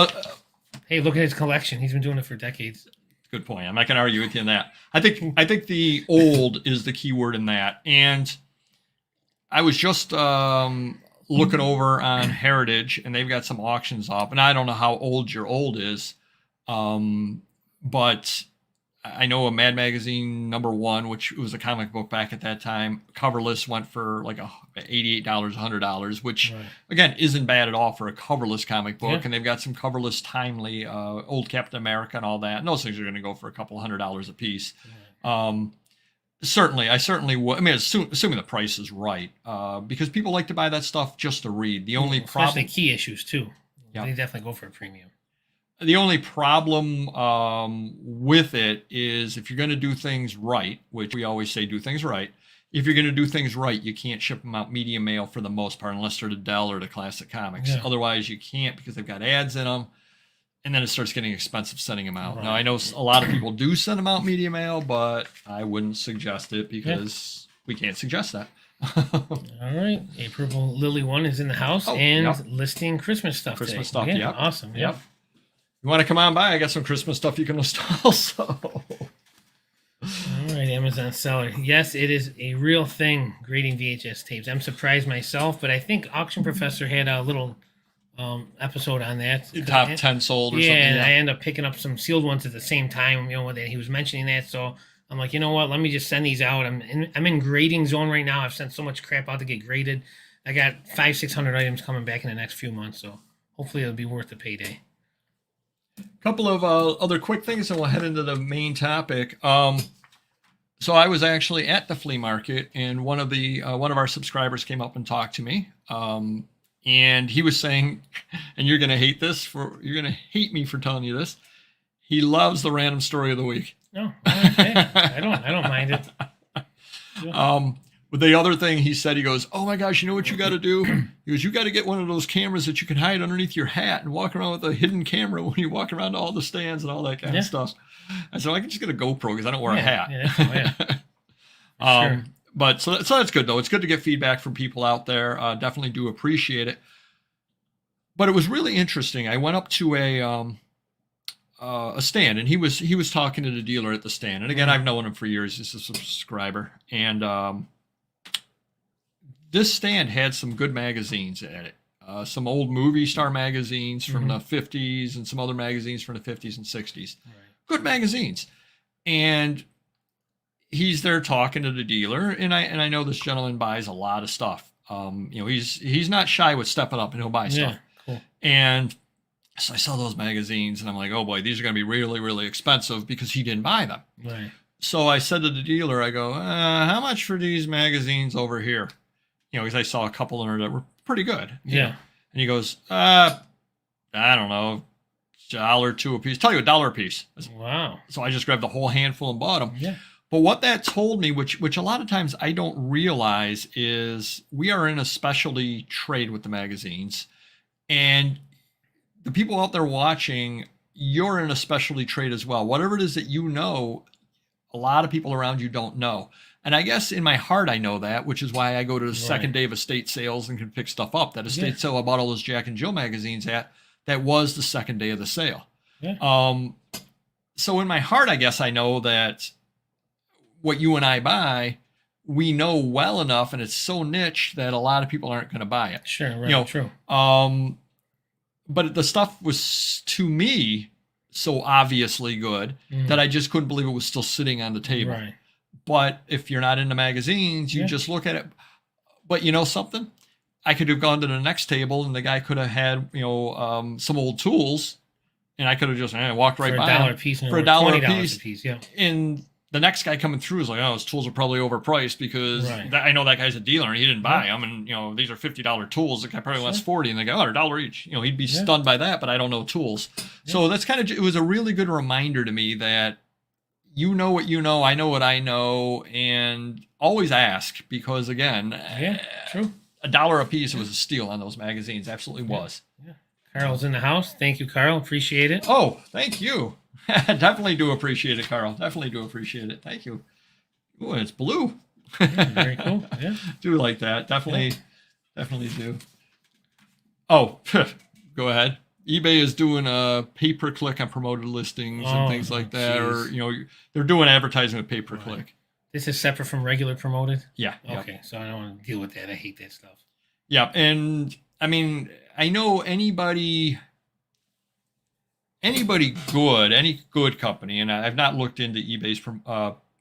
hey, look at his collection. He's been doing it for decades. Good point. I'm not going to argue with you on that. I think the old is the key word in that. And I was just looking over on Heritage, and they've got some auctions up. And I don't know how old your old is, but I know a Mad Magazine #1, which was a comic book back at that time, coverless went for like $88, $100, which again isn't bad at all for a coverless comic book. Yeah. And they've got some coverless timely old Captain America and all that. And those things are going to go for a couple $100 a piece. Yeah. Certainly would. I mean, assuming the price is right, because people like to buy that stuff just to read. The only problem, especially key issues too. Yeah. They definitely go for a premium. The only problem with it is if you're going to do things right, which we always say do things right. If you're going to do things right, you can't ship them out medium mail for the most part, unless they're to Dell or to Classic Comics. Yeah. Otherwise, you can't, because they've got ads in them, and then it starts getting expensive sending them out. Right. Now, I know a lot of people do send them out medium mail, but I wouldn't suggest it because we can't suggest that. All right. A Purple Lily one is in the house listing Christmas stuff today. Christmas stuff, yeah. Awesome. Yep. You want to come on by? I got some Christmas stuff you can list also. All right, Amazon seller. Yes, it is a real thing, grading VHS tapes. I'm surprised myself, but I think Auction Professor had a little episode on that. Top 10 sold or something. Yeah, and I ended up picking up some sealed ones at the same time, he was mentioning that. So I'm like, you know what? Let me just send these out. I'm in grading zone right now. I've sent so much crap out to get graded. I got 500-600 items coming back in the next few months, so hopefully it'll be worth the payday. Couple of other quick things, and we'll head into the main topic. So I was actually at the flea market, and one of our subscribers came up and talked to me, and he was saying, and you're gonna hate me for telling you this. He loves the random story of the week. No, okay. I don't mind it. Yeah. But the other thing he said, he goes, "Oh my gosh, you know what you got to do?" He goes, "You got to get one of those cameras that you can hide underneath your hat and walk around with a hidden camera when you walk around to all the stands and all that kind of stuff." I said, "I can just get a GoPro because I don't wear a hat." Sure. But so that's good though. It's good to get feedback from people out there. Definitely do appreciate it. But it was really interesting. I went up to a stand, and he was talking to the dealer at the stand. And again, I've known him for years. He's a subscriber, and this stand had some good magazines at it. Some old movie star magazines from the 50s and some other magazines from the 50s and 60s. Right. Good magazines. And he's there talking to the dealer, and I know this gentleman buys a lot of stuff. He's not shy with stepping up, and he'll buy stuff. Cool. And so I saw those magazines, and I'm like, oh boy, these are going to be really, really expensive because he didn't buy them. Right. So I said to the dealer, I go, how much for these magazines over here? Because I saw a couple in there that were pretty good. Yeah. And he goes, I don't know, $1 or $2 a piece. Tell you $1 a piece. Wow. So I just grabbed a whole handful and bought them. Yeah. But what that told me, which a lot of times I don't realize, is we are in a specialty trade with the magazines, and the people out there watching, you're in a specialty trade as well. Whatever it is that you know, a lot of people around you don't know. And I guess in my heart, I know that, which is why I go to the second day of estate sales and can pick stuff up. That estate sale I bought all those Jack and Jill magazines at, that was the second day of the sale. Yeah. So in my heart, I guess I know that what you and I buy, we know well enough, and it's so niche that a lot of people aren't going to buy it. Sure, right, true. But the stuff was, to me, so obviously good that I just couldn't believe it was still sitting on the table. Right. But if you're not into magazines, you just look at it. But you know something? I could have gone to the next table, and the guy could have had, some old tools, and I could have just walked right by him for $1 a piece. Yeah. And the next guy coming through is like, oh, his tools are probably overpriced because I know that guy's a dealer and he didn't buy them. And, these are $50 tools. The guy probably wants 40 and they go, oh, they're $1 each. He'd be stunned by that, but I don't know tools. So that's it was a really good reminder to me that you know what you know, I know what I know, and always ask because, again, true. $1 a piece was a steal on those magazines. Absolutely was. Yeah. Carl's in the house. Thank you, Carl. Appreciate it. Oh, thank you. Definitely do appreciate it, Carl. Definitely do appreciate it. Thank you. Ooh, and it's blue. Very cool. Yeah. Do like that. Definitely do. Oh, go ahead. eBay is doing a pay-per-click on promoted listings and things like that. Geez. Or, they're doing advertising with pay-per-click. Right. This is separate from regular promoted? Yeah. Okay, so I don't want to deal with that. I hate that stuff. Yeah, and I mean, I know anybody good, any good company, and I've not looked into eBay's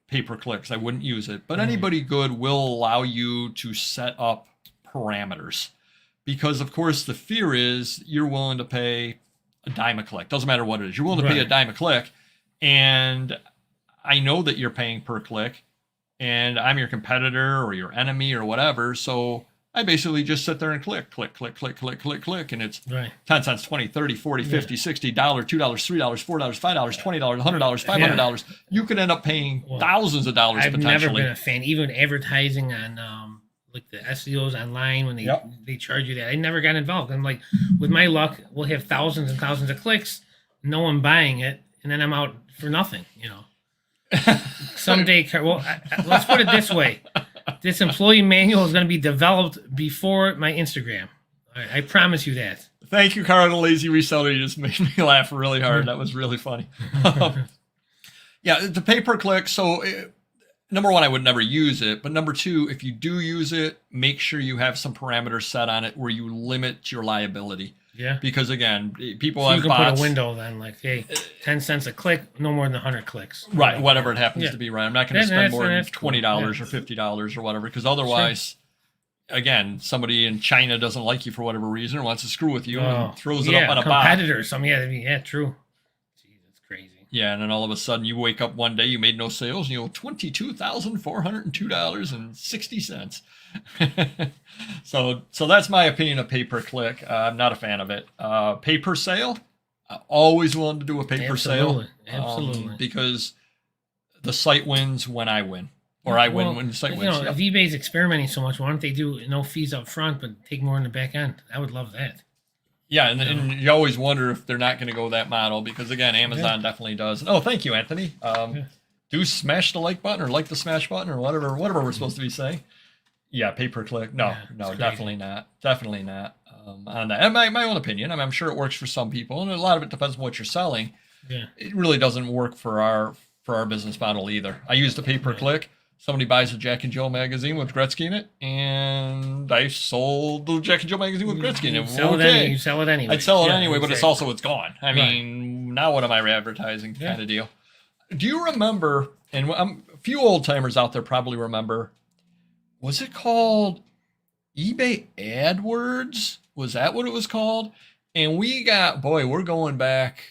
pay-per-clicks. I wouldn't use it, but anybody good will allow you to set up parameters because, of course, the fear is you're willing to pay a dime a click. Doesn't matter what it is. You're willing to pay a dime a click, and I know that you're paying per click, and I'm your competitor or your enemy or whatever, so I basically just sit there and click, and it's 10 cents, 20, 30, 40, 50, $60, $2, $3, $4, $5, $20, $100, $500. You could end up paying thousands of dollars potentially. I've never been a fan, even advertising on like the SEOs online when they charge you that. I never got involved. I'm like, with my luck, we'll have thousands and thousands of clicks, no one buying it, and then I'm out for nothing, Someday, let's put it this way. This employee manual is going to be developed before my Instagram. I promise you that. Thank you, Carl, the lazy reseller. You just made me laugh really hard. That was really funny. Yeah, the pay-per-click. So, number one, I would never use it. But number two, if you do use it, make sure you have some parameters set on it where you limit your liability. Yeah. Because, again, people have bots. You can put a window then, like, hey, 10 cents a click, no more than 100 clicks. Right, whatever it happens to be, right? I'm not going to spend more than $20 or $50 or whatever, because otherwise, again, somebody in China doesn't like you for whatever reason or wants to screw with you and throws it up on a bot. Competitors. True. Jeez, that's crazy. Yeah, and then all of a sudden you wake up one day, you made no sales, and you owe $22,402.60. So that's my opinion of pay-per-click. I'm not a fan of it. Pay-per-sale, always willing to do a pay-per-sale. Absolutely. Because the site wins when I win. Or I win when the site wins. If eBay's experimenting so much, why don't they do no fees up front, but take more in the back end? I would love that. Yeah, and you always wonder if they're not going to go that model because, again, Amazon definitely does. Oh, thank you, Anthony. Do smash the like button or like the smash button or whatever we're supposed to be saying. Yeah, pay-per-click. No, definitely not. Definitely not. On that, and my own opinion. I'm sure it works for some people, and a lot of it depends on what you're selling. Yeah, it really doesn't work for our business model either. I use the pay-per-click. Somebody buys a Jack and Jill magazine with Gretzky in it, and I sold the Jack and Jill magazine with Gretzky in it. You sell it anyway. I'd sell it anyway, but it's gone. I mean, now what am I advertising kind of deal? Do you remember, and a few old timers out there probably remember, was it called eBay AdWords? Was that what it was called? And we got, we're going back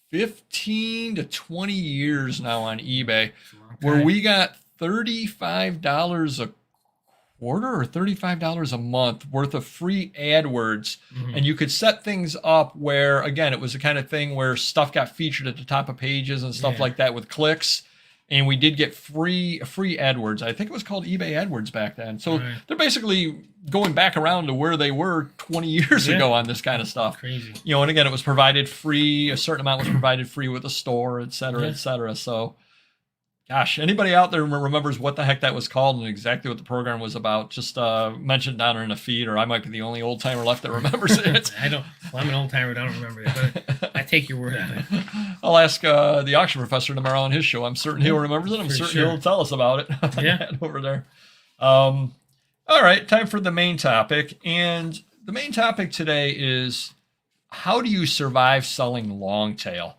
15 to 20 years now on eBay, where we got $35 a quarter or $35 a month worth of free AdWords. And you could set things up where, again, it was the kind of thing where stuff got featured at the top of pages and stuff like that with clicks. And we did get free AdWords. I think it was called eBay AdWords back then. So they're basically going back around to where they were 20 years ago on this kind of stuff. Crazy. You know, and again, it was provided free. A certain amount was provided free with the store, et cetera, et cetera. So, gosh, anybody out there remembers what the heck that was called and exactly what the program was about, just mention down in the feed, or I might be the only old timer left that remembers it. Well, I'm an old timer, I don't remember it, but I take your word on it. I'll ask the auction professor tomorrow on his show. I'm certain he'll remember it. I'm certain he'll tell us about it. Over there. All right, time for the main topic. And the main topic today is, how do you survive selling long tail?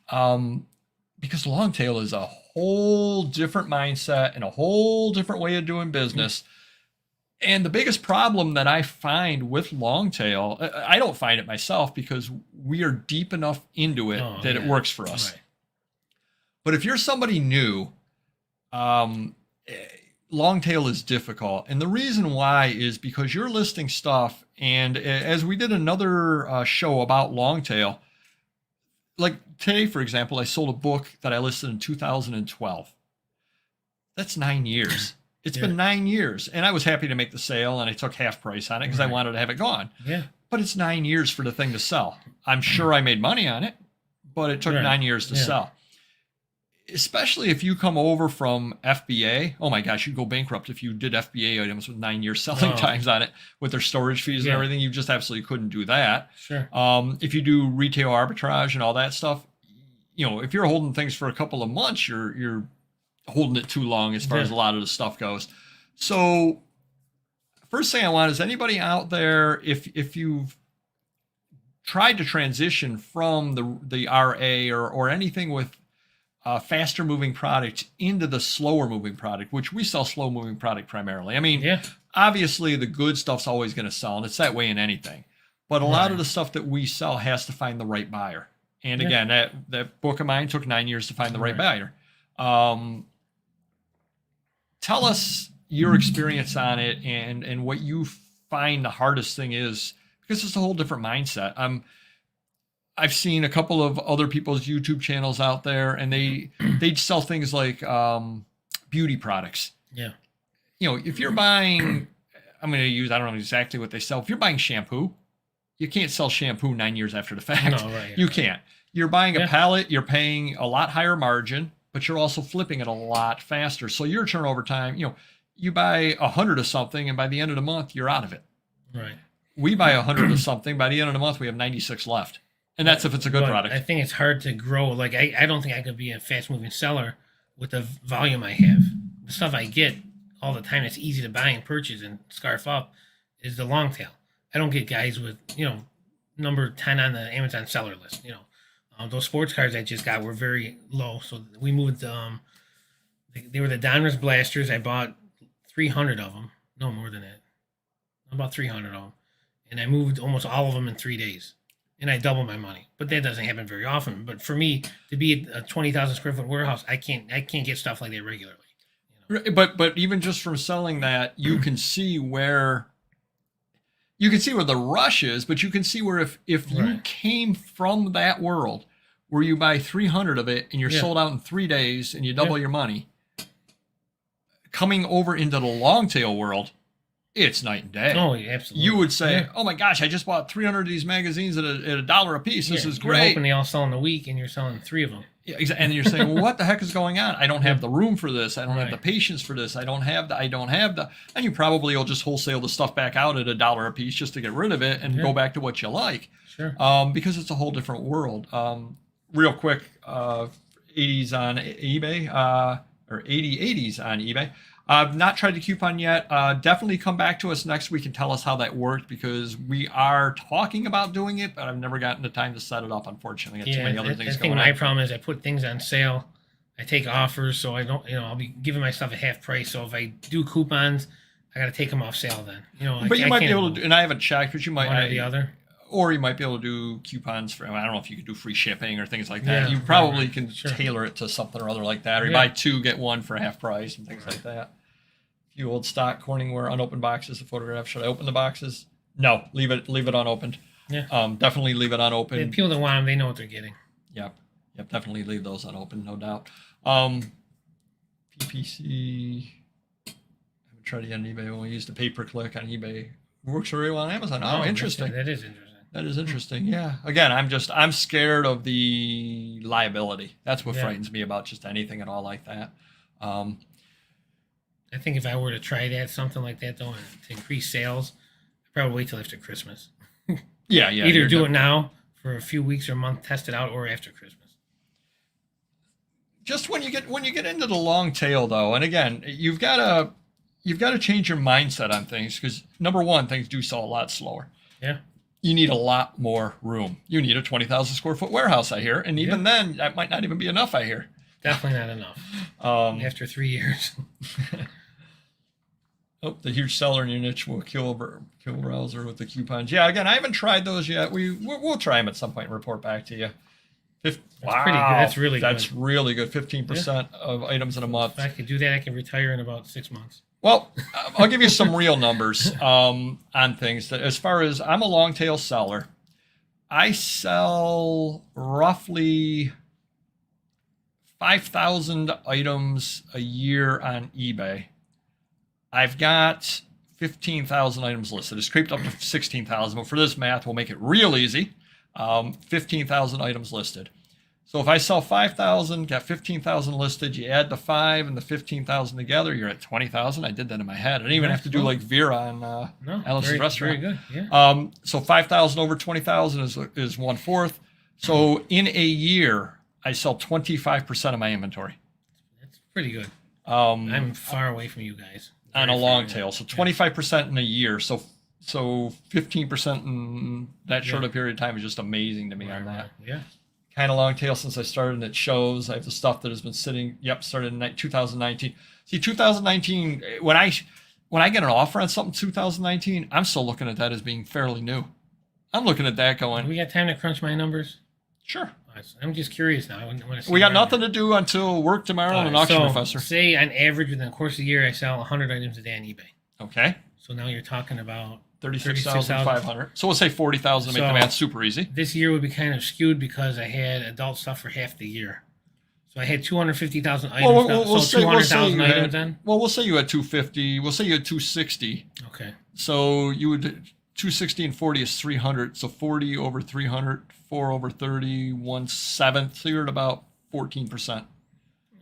Because long tail is a whole different mindset and a whole different way of doing business. And the biggest problem that I find with long tail, I don't find it myself because we are deep enough into it that it works for us. Right. But if you're somebody new, long tail is difficult. And the reason why is because you're listing stuff. And as we did another show about long tail, like today, for example, I sold a book that I listed in 2012. That's 9 years. It's been 9 years. And I was happy to make the sale, and I took half price on it because I wanted to have it gone. Yeah. But it's 9 years for the thing to sell. I'm sure I made money on it, but it took 9 years to sell. Especially if you come over from FBA. Oh my gosh, you'd go bankrupt if you did FBA items with 9 year selling times on it with their storage fees and everything. You just absolutely couldn't do that. Sure. If you do retail arbitrage and all that stuff, you know, if you're holding things for a couple of months, you're holding it too long as far as a lot of the stuff goes. So first thing I want is, anybody out there, if you've tried to transition from the RA or anything with faster moving product into the slower moving product, which we sell slow moving product primarily. I mean, obviously the good stuff's always going to sell, and it's that way in anything. But a lot of the stuff that we sell has to find the right buyer. And again, that book of mine took 9 years to find the right buyer. Tell us your experience on it and what you find the hardest thing is, because it's a whole different mindset. I've seen a couple of other people's YouTube channels out there, and they sell things like beauty products. Yeah. You know, if you're buying, I don't know exactly what they sell. If you're buying shampoo, you can't sell shampoo 9 years after the fact. No, right. You can't. You're buying a pallet, you're paying a lot higher margin, but you're also flipping it a lot faster. So your turnover time, you know, you buy 100 of something, and by the end of the month, you're out of it. Right. We buy 100 of something. By the end of the month, we have 96 left. And that's if it's a good product. I think it's hard to grow. Like, I don't think I could be a fast-moving seller with the volume I have. The stuff I get all the time that's easy to buy and purchase and scarf up is the long tail. I don't get guys with, you know, number 10 on the Amazon seller list. You know, those sports cars I just got were very low. So we moved, they were the Donruss Blasters. I bought 300 of them. No more than that. About 300 of them. And I moved almost all of them in 3 days. And I doubled my money, but that doesn't happen very often. But for me to be a 20,000 square foot warehouse, I can't get stuff like that regularly. You know? But even just from selling that, you can see where the rush is. But you can see where if you came from that world where you buy 300 of it and you're sold out in 3 days and you double your money, coming over into the long tail world, it's night and day. Oh, yeah, absolutely. You would say, oh my gosh, I just bought 300 of these magazines at $1 a piece. This is great. You're hoping they all sell in a week, and you're selling 3 of them. Yeah, exactly. And you're saying, well, what the heck is going on? I don't have the room for this. I don't have the patience for this. I don't have the. And you probably will just wholesale the stuff back out at $1 a piece just to get rid of it and go back to what you like. Sure. Because it's a whole different world. Real quick, 80s on eBay, or 80s on eBay. I've not tried to coupon yet. Definitely come back to us next week and tell us how that worked, because we are talking about doing it, but I've never gotten the time to set it up, unfortunately. I got too many other things going on. My problem is I put things on sale. I take offers, so I don't, I'll be giving my stuff at half price. So if I do coupons, I got to take them off sale then. But you might be able to, and I haven't checked, but you might. One or the other. Or you might be able to do coupons for, I don't know if you could do free shipping or things like that. You probably can tailor it to something or other like that. Or you buy 2, get 1 for half price and things like that. few old stock Corningware unopened boxes to photograph. Should I open the boxes? No, leave it unopened. Yeah. Definitely leave it unopened. The people that want them, they know what they're getting. Yep, definitely leave those unopened, no doubt. PPC, I haven't tried it on eBay. When we used a pay-per-click on eBay. It works very well on Amazon. Oh, interesting. That is interesting. That is interesting. Yeah. Again, I'm scared of the liability. That's what frightens me about just anything at all like that. I think if I were to try something like that, though, to increase sales, I'd probably wait till after Christmas. Yeah. Either do it now for a few weeks or a month, test it out, or after Christmas. Just when you get into the long tail, though, and again, you've got to change your mindset on things, because number one, things do sell a lot slower. Yeah. You need a lot more room. You need a 20,000 square foot warehouse, I hear, and even then, that might not even be enough, I hear. Definitely not enough. After 3 years. Oh, the huge seller in your niche will kill browser with the coupons. Yeah, again, I haven't tried those yet. We'll try them at some point and report back to you. That's pretty good. That's really good. That's really good. 15% of items in a month. If I could do that, I can retire in about 6 months. Well, I'll give you some real numbers on things. That as far as I'm a long tail seller, I sell roughly 5,000 items a year on eBay. I've got 15,000 items listed. It's creeped up to 16,000, but for this math, we'll make it real easy. 15,000 items listed. So if I sell 5,000, got 15,000 listed, you add the 5 and the 15,000 together, you're at 20,000. I did that in my head. I didn't even have to do like Vera on Alice's Restaurant. Very good, yeah. So 5,000 over 20,000 is 1/4. So in a year, I sell 25% of my inventory. That's pretty good. I'm far away from you guys. On a long tail. So 25% in a year. So 15% in that short a period of time is just amazing to me on that. Yeah. Kind of long tail since I started, and it shows. I have the stuff that has been sitting. Started in 2019. See, 2019. When I get an offer on something 2019, I'm still looking at that as being fairly new. I'm looking at that going. We got time to crunch my numbers? Sure. I'm just curious now. We got nothing to do until work tomorrow and an auction professor. Say on average within the course of the year, I sell 100 items a day on eBay. Okay. So now you're talking about 36,500. So we'll say 40,000 to make the math super easy. This year would be kind of skewed because I had adult stuff for half the year. So I had 250,000 items. We'll say 200,000 items then? Well, we'll say you had 250. We'll say you had 260. Okay. So you would 260 and 40 is 300. So 40 over 300, 4 over 30, 1/7. So you're at about 14%.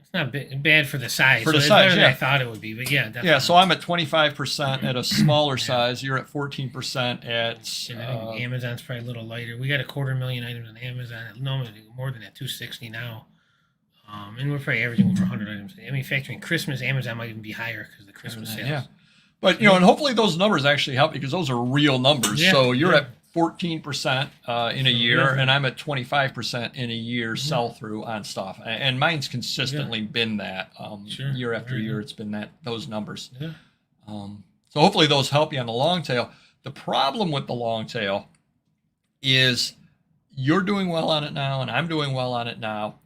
It's not bad for the size. For the size, better than I thought it would be, but yeah, definitely. Yeah, so I'm at 25% at a smaller size. You're at 14% at. I think Amazon's probably a little lighter. We got 250,000 items on Amazon. No, more than that, 260 now. And we're probably averaging over 100 items. I mean, factoring Christmas, Amazon might even be higher because of the Christmas sales. Yeah. But, and hopefully those numbers actually help because those are real numbers. Yeah, so you're at 14% in a year, and I'm at 25% in a year sell-through on stuff. And mine's consistently been that. Year after year, it's been those numbers. Yeah. So hopefully those help you on the long tail. The problem with the long tail is you're doing well on it now, and I'm doing well on it now.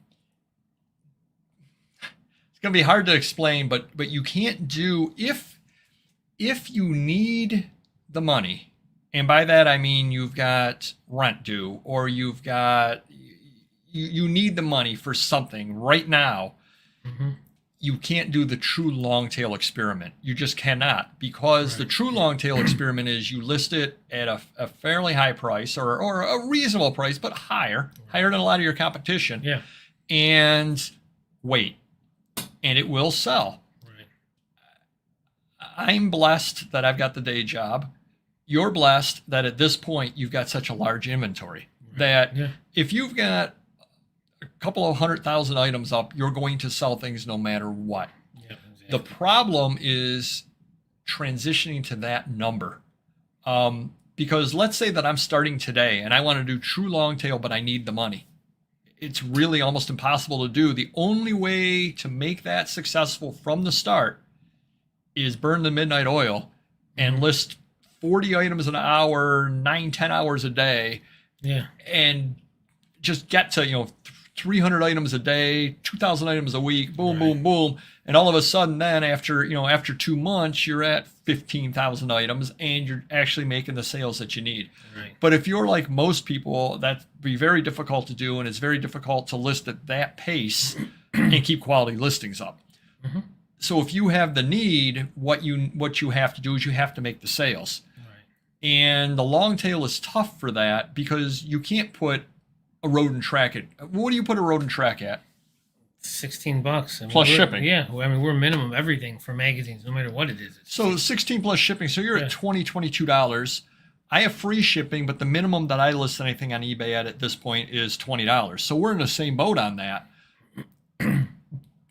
It's going to be hard to explain, but you can't do if you need the money. And by that, I mean you've got rent due or you need the money for something right now. Mm-hmm. You can't do the true long tail experiment. You just cannot because the true long tail experiment is you list it at a fairly high price or a reasonable price, but higher than a lot of your competition. Yeah. And wait, and it will sell. Right. I'm blessed that I've got the day job. You're blessed that at this point you've got such a large inventory that if you've got a couple of 100,000 items up, you're going to sell things no matter what. Yeah, exactly. The problem is transitioning to that number. Because let's say that I'm starting today and I want to do true long tail, but I need the money. It's really almost impossible to do. The only way to make that successful from the start is burn the midnight oil and list 40 items an hour, 9-10 hours a day, and just get to 300 items a day, 2,000 items a week, boom, Right. boom, boom. And all of a sudden then after 2 months, you're at 15,000 items and you're actually making the sales that you need. Right. But if you're like most people, that'd be very difficult to do. And it's very difficult to list at that pace and keep quality listings up. Mm-hmm. So if you have the need, what you have to do is you have to make the sales. Right. And the long tail is tough for that because you can't put a road and track at. What do you put a road and track at? $16. I mean, Plus we're- shipping. Yeah, I mean we're minimum everything for magazines, no matter what it is. It's So 16 plus shipping. So you're Yeah. at $22. I have free shipping, but the minimum that I list anything on eBay at this point is $20. So we're in the same boat on that.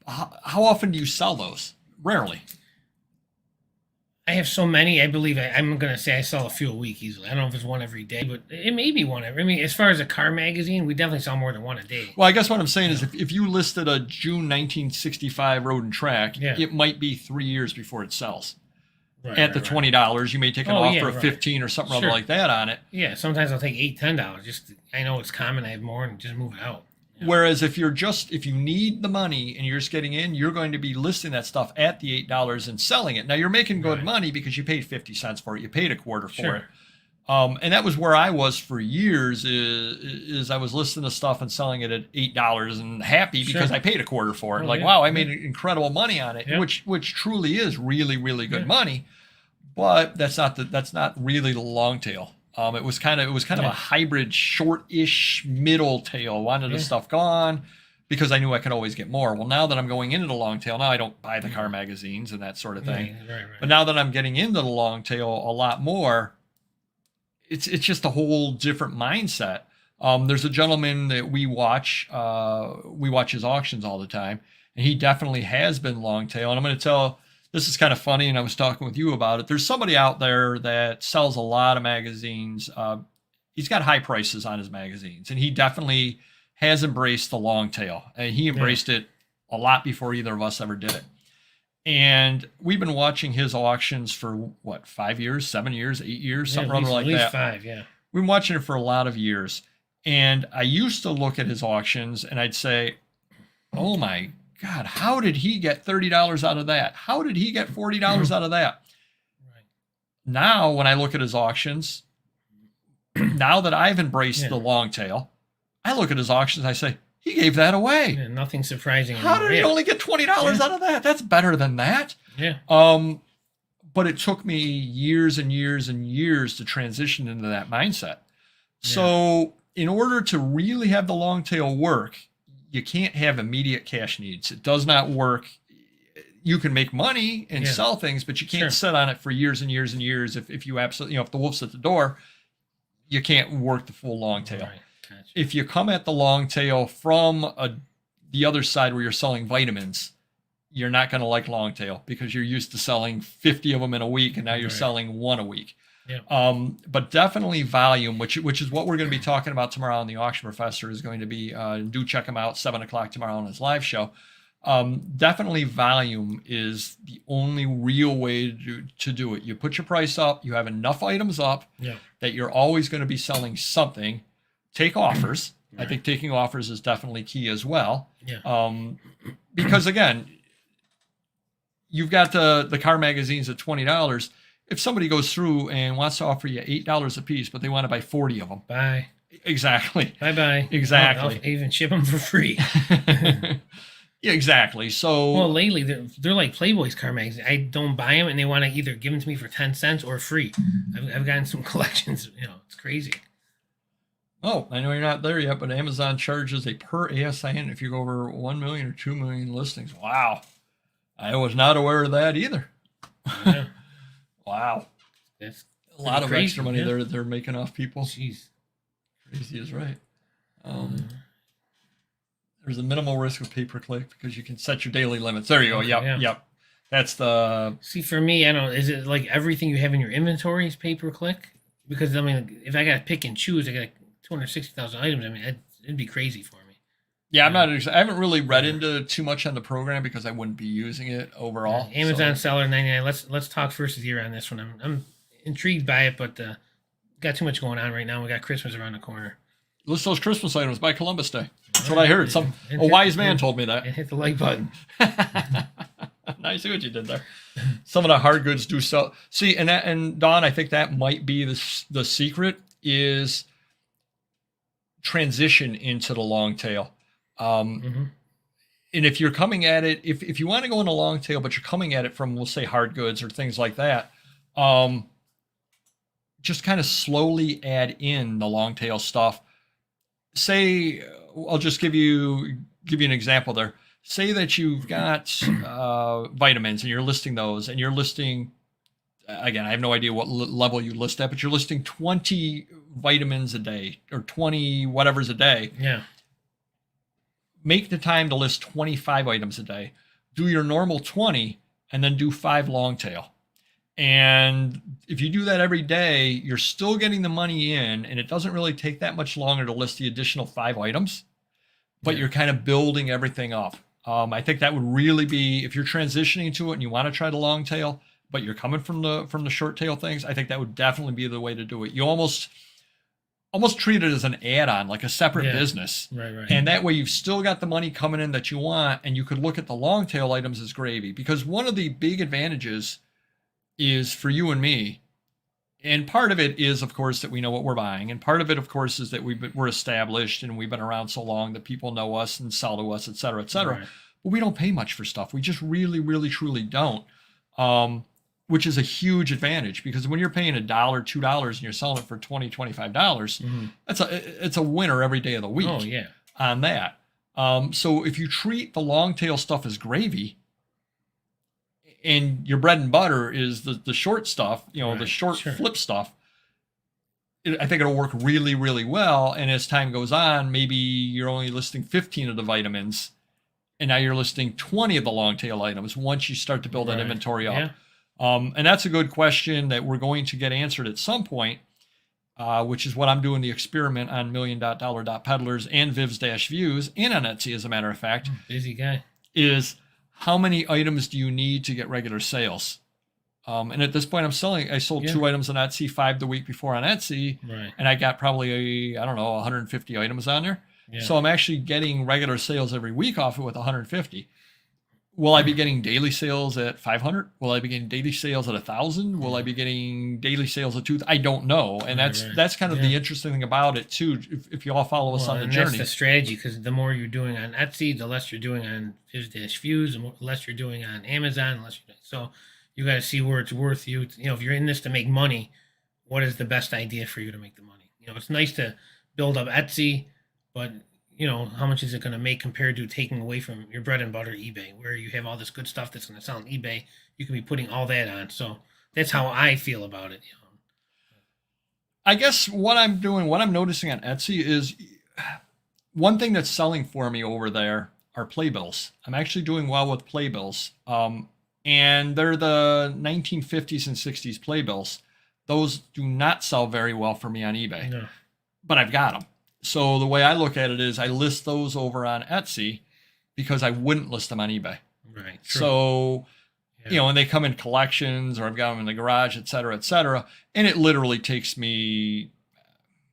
How often do you sell those? Rarely. I have so many. I believe I'm going to say I sell a few a week easily. I don't know if it's one every day, but it may be one every. I mean, as far as a car magazine, we definitely sell more than one a day. Well, I guess what I'm saying is if you listed a June 1965 road and track, Yeah. it might be 3 years before it sells. Right, At the right, right. $20, you may take an Oh, offer yeah, of right. 15 or something Sure. like that on it. Yeah, sometimes I'll take $8, $10. Just I know it's common. I have more and just move it out. Yeah. Whereas if you need the money and you're just getting in, you're going to be listing that stuff at the $8 and selling it. Now you're making good Right. money because you paid 50 cents for it. You paid a quarter for Sure. it. And that was where I was for years is I was listing the stuff and selling it at $8 and happy because Sure. I paid a quarter for it. Oh, Like, yeah, wow, I yeah. made incredible money on it, Yeah. which truly is really, really good Yeah. money. But that's not really the long tail. It was kind of Yeah. a hybrid, short-ish middle tail. Wanted the Yeah. stuff gone because I knew I could always get more. Well, now that I'm going into the long tail, now I don't buy the car magazines and that sort of thing. Right. But now that I'm getting into the long tail a lot more, it's just a whole different mindset. There's a gentleman that we watch his auctions all the time, and he definitely has been long tail. And I'm going to tell. This is kind of funny, and I was talking with you about it. There's somebody out there that sells a lot of magazines. He's got high prices on his magazines, and he definitely has embraced the long tail. And he embraced it a lot before either of us ever did it. And we've been watching his auctions for, 5 years, 7 years, 8 years, something at like least that. 5, yeah. We've been watching it for a lot of years. And I used to look at his auctions, and I'd say, oh, my God, how did he get $30 out of that? How did he get $40 out of that? Right. Now, when I look at his auctions, now that I've embraced Yeah. the long tail, I look at his auctions, I say, he gave that away. Yeah, nothing surprising. How anymore. did he Yeah. only get $20 Yeah. out of that? That's better than that. Yeah. But it took me years and years and years to transition into that mindset. So in order to really have the long tail work, you can't have immediate cash needs. It does not work. You can make money and Yeah. sell things, but you can't Sure. sit on it for years and years and years. If you absolutely, if the wolf's at the door, you can't work the full long tail. Right. Gotcha. If you come at the long tail from the other side where you're selling vitamins, you're not going to like long tail because you're used to selling 50 of them in a week, and now you're Right. selling one a week. Yeah. But definitely volume, which is what we're going to be talking about tomorrow on the Auction Professor is going to be. Do check him out 7:00 tomorrow on his live show. Definitely volume is the only real way to do it. You put your price up, you have enough items up Yeah. that you're always going to be selling something. Take offers. I Right. think taking offers is definitely key as well. Yeah. Because again, you've got the car magazines at $20. If somebody goes through and wants to offer you $8 a piece, but they want to buy 40 of them. Bye. Exactly. Bye. Exactly. I'll even ship them for free. Yeah, exactly. So Well, lately they're like Playboy's car magazines. I don't buy them, and they want to either give them to me for 10 cents or free. I've gotten some collections. It's crazy. oh, I know you're not there yet, but Amazon charges a per ASIN if you go over 1 million or 2 million listings. Wow. I was not aware of that either. Yeah. Wow. That's A lot of crazy, extra money yeah. they're making off people. jeez. Crazy is right. There's a minimal risk of pay-per-click because you can set your daily limits. There you go. Okay, Yep, yeah. yep. That's the See, for me, I don't. Is it like everything you have in your inventory is pay per click? Because I mean, if I got to pick and choose, I got 260,000 items. I mean, it'd be crazy for me. yeah. I haven't really read into too much on the program because I wouldn't be using it overall. Amazon So, seller 99. Let's talk first of the year on this one. I'm intrigued by it, but got too much going on right now. We got Christmas around the corner. List those Christmas items by Columbus Day. That's what I heard. A wise man told me that. And hit the like button. I see what you did there. Some of the hard goods do sell. See, and Don, I think that might be the secret is transition into the long tail. And if you're coming at it, if you want to go in a long tail, but you're coming at it from, we'll say, hard goods or things like that, just kind of slowly add in the long tail stuff. Say, I'll just give you an example there. Say that you've got vitamins and you're listing those, and you're listing, again, I have no idea what level you list at, but you're listing 20 vitamins a day or 20 whatever's a day. Yeah. Make the time to list 25 items a day. Do your normal 20 and then do 5 long tail. And if you do that every day, you're still getting the money in, and it doesn't really take that much longer to list the additional 5 items, but you're kind of building everything up. I think that would really be, if you're transitioning to it and you want to try the long tail, but you're coming from the short tail things, I think that would definitely be the way to do it. You almost treat it as an add-on, like a separate business. Right. And that way you've still got the money coming in that you want, and you could look at the long tail items as gravy. Because one of the big advantages is for you and me, and part of it is, of course, that we know what we're buying. And part of it, of course, is that we're established and we've been around so long that people know us and sell to us, et cetera, et cetera. Right. But we don't pay much for stuff. We just really, really, truly don't, which is a huge advantage, because when you're paying $1, $2 and you're selling it for $20, $25, it's a winner every day of the week on that. So if you treat the long tail stuff as gravy, and your bread and butter is the short stuff, the short flip stuff, I think it'll work really, really well. And as time goes on, maybe you're only listing 15 of the vitamins, and now you're listing 20 of the long tail items once you start to build that inventory up. And that's a good question that we're going to get answered at some point, which is what I'm doing the experiment on million.dollar.peddlers and Vivs-Views and on Etsy, as a matter of fact. Busy guy. Is how many items do you need to get regular sales? And at this point, I sold 2 items on Etsy, 5 the week before on Etsy, and I got probably, 150 items on there. Yeah. So I'm actually getting regular sales every week off it with 150. Will I be getting daily sales at 500? Will I be getting daily sales at 1,000? Will I be getting daily sales at 2,000? I don't know. And that's kind of the interesting thing about it too. If you all follow us on the journey, that's the strategy, because the more you're doing on Etsy, the less you're doing on Vivs-Views, the less you're doing on Amazon. So you got to see where it's worth you. If you're in this to make money, what is the best idea for you to make the money? It's nice to build up Etsy, but how much is it going to make compared to taking away from your bread and butter eBay, where you have all this good stuff that's going to sell on eBay? You can be putting all that on. So that's how I feel about it. I guess what I'm noticing on Etsy is one thing that's selling for me over there are playbills. I'm actually doing well with playbills. And they're the 1950s and 60s playbills. Those do not sell very well for me on eBay, but I've got them. So the way I look at it is I list those over on Etsy because I wouldn't list them on eBay. Right. True. So, and they come in collections, or I've got them in the garage, et cetera, et cetera. And it literally takes me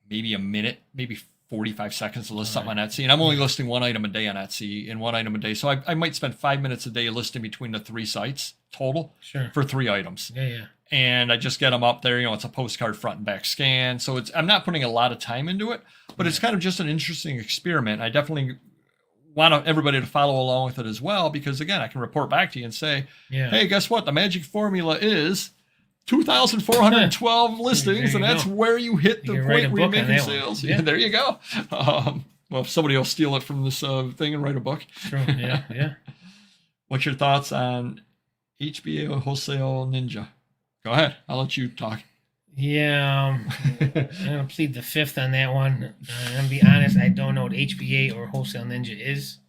maybe a minute, maybe 45 seconds to list something on Etsy. And I'm only listing 1 item a day on Etsy and 1 item a day. So I might spend 5 minutes a day listing between the 3 sites total for 3 items. Yeah. And I just get them up there. It's a postcard front and back scan. So I'm not putting a lot of time into it, but it's kind of just an interesting experiment. I definitely want everybody to follow along with it as well, because again, I can report back to you and say, hey, guess what? The magic formula is 2,412 listings, and that's where you hit the point where you're making sales. Yeah, there you go. Well, if somebody will steal it from this thing and write a book. True. Yeah. What's your thoughts on HBA or Wholesale Ninja? Go ahead. I'll let you talk. Yeah, I'm going to plead the fifth on that one. I'm going to be honest, I don't know what HBA or Wholesale Ninja is,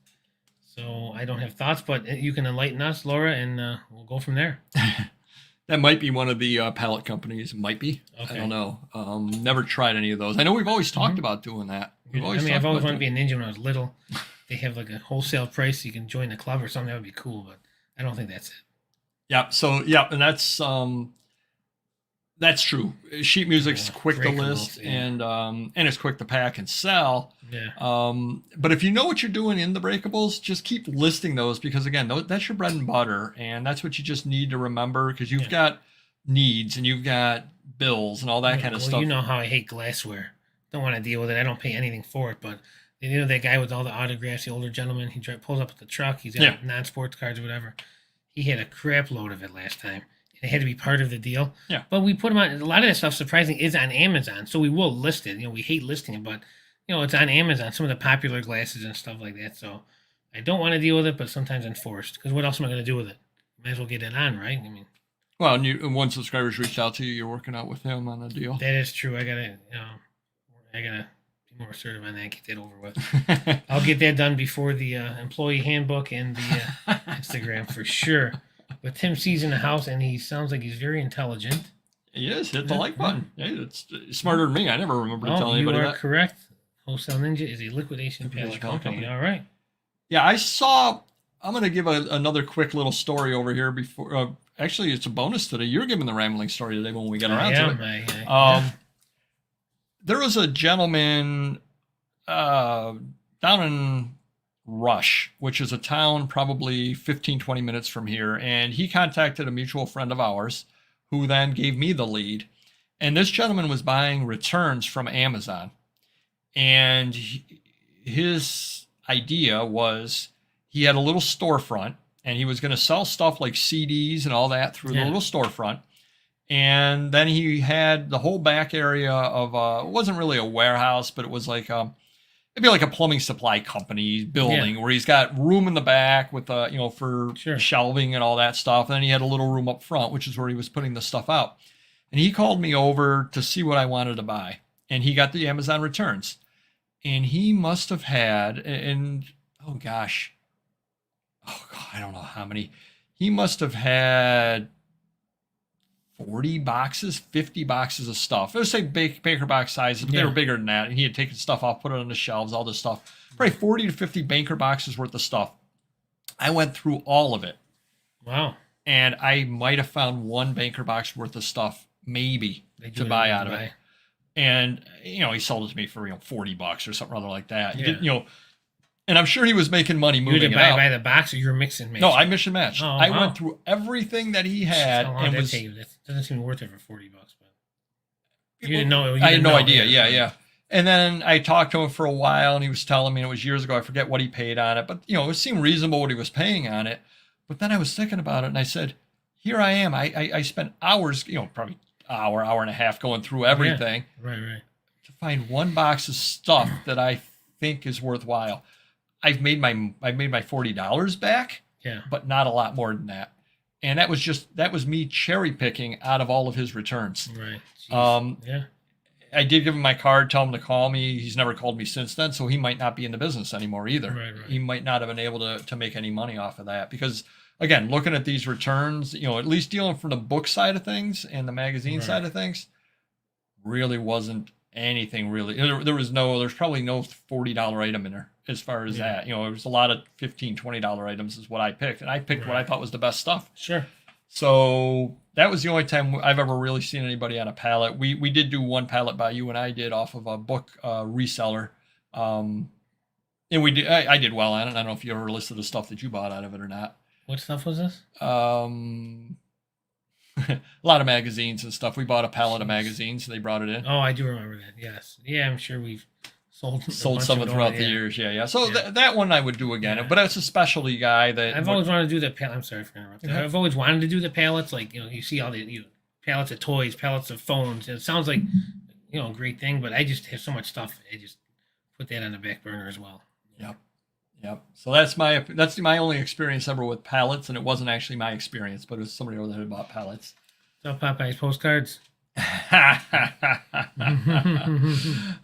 so I don't have thoughts, but you can enlighten us, Laura, and we'll go from there. That might be one of the pallet companies. Might be. Okay. I don't know. Never tried any of those. I know we've always talked about doing that. I've always wanted to be a ninja when I was little. They have like a wholesale price. You can join the club or something. That would be cool, but I don't think that's it. Yeah. So, and that's That's true. Sheet music's quick to breakables, list, yeah. and it's quick to pack and sell. Yeah. But if you know what you're doing in the breakables, just keep listing those, because again, that's your bread and butter, and that's what you just need to remember, because you've got needs and you've got bills and all that kind of stuff. You know how I hate glassware. Don't want to deal with it. I don't pay anything for it, but you know that guy with all the autographs, the older gentleman, pulls up with the truck. He's got non-sports cards or whatever. He had a crap load of it last time. It had to be part of the deal. Yeah. But we put them on. A lot of that stuff, surprising, is on Amazon. So we will list it. You know, we hate listing it, but you know, it's on Amazon. Some of the popular glasses and stuff like that. So I don't want to deal with it, but sometimes I'm forced. Because what else am I going to do with it? Might as well get it on, right? I mean. Well, and one subscriber's reached out to you. You're working out with him on a deal. That is true. I gotta be more assertive on that. Get that over with. I'll get that done before the employee handbook and the Instagram for sure. But Tim sees in the house, and he sounds like he's very intelligent. He is. Hit the like button. Hey, it's smarter than me. I never remember to tell anybody that. You are correct. Wholesale Ninja is a liquidation pallet company. All right. Yeah, I saw. I'm going to give another quick little story over here before. Actually, it's a bonus today. You're giving the rambling story today when we get around to it. There was a gentleman down in Rush, which is a town probably 15, 20 minutes from here. And he contacted a mutual friend of ours who then gave me the lead. And this gentleman was buying returns from Amazon. And his idea was he had a little storefront and he was going to sell stuff like CDs and all that through the little storefront. And then he had the whole back area of, it wasn't really a warehouse, but it was like, it'd be like a plumbing supply company building where he's got room in the back with, for shelving and all that stuff. And then he had a little room up front, which is where he was putting the stuff out. And he called me over to see what I wanted to buy. And he got the Amazon returns. And he must have had, oh God, I don't know how many. He must have had 40 boxes, 50 boxes of stuff. Let's say Baker box sizes, but they were bigger than that. And he had taken stuff off, put it on the shelves, all this stuff. Probably 40 to 50 Baker boxes worth of stuff. I went through all of it. Wow. And I might have found one Baker box worth of stuff, maybe, to buy out of it. And, he sold it to me for, $40 or something rather like that. Yeah. And I'm sure he was making money moving it out. By the box, or you were mixing and matching? No, I mix and matched. I went through everything that he had. How long did that take you? That doesn't seem worth it for $40, but you didn't know. I had no idea. Yeah. And then I talked to him for a while, and he was telling me, and it was years ago, I forget what he paid on it, but it seemed reasonable what he was paying on it. But then I was thinking about it, and I said, here I am. I spent hours, probably hour and a half going through everything. Yeah. Right. To find one box of stuff that I think is worthwhile. I've made my $40 back, but not a lot more than that. And that was me cherry picking out of all of his returns. Right. I did give him my card, tell him to call me. He's never called me since then, so he might not be in the business anymore either. Right. He might not have been able to make any money off of that because, again, looking at these returns, at least dealing from the book side of things and the magazine side of things, really wasn't anything really. There's probably no $40 item in there as far as that. There was a lot of $15, $20 items is what I picked. And I picked what I thought was the best stuff. Sure. So that was the only time I've ever really seen anybody on a pallet. We did do one pallet by you and I did off of a book reseller. And I did well on it. I don't know if you ever listed the stuff that you bought out of it or not. What stuff was this? A lot of magazines and stuff. We bought a pallet of magazines. They brought it in. Oh, I do remember that. Yes. Yeah, I'm sure we've sold some throughout the years. Yeah. So that one I would do again. But it's a specialty guy that I've always wanted to do the pallet. I'm sorry for interrupting. I've always wanted to do the pallets. Like, you see all the pallets of toys, pallets of phones. And it sounds like, a great thing, but I just have so much stuff. I just put that on the back burner as well. Yep. So that's my only experience ever with pallets, and it wasn't actually my experience, but it was somebody over there who bought pallets. So Popeye's postcards.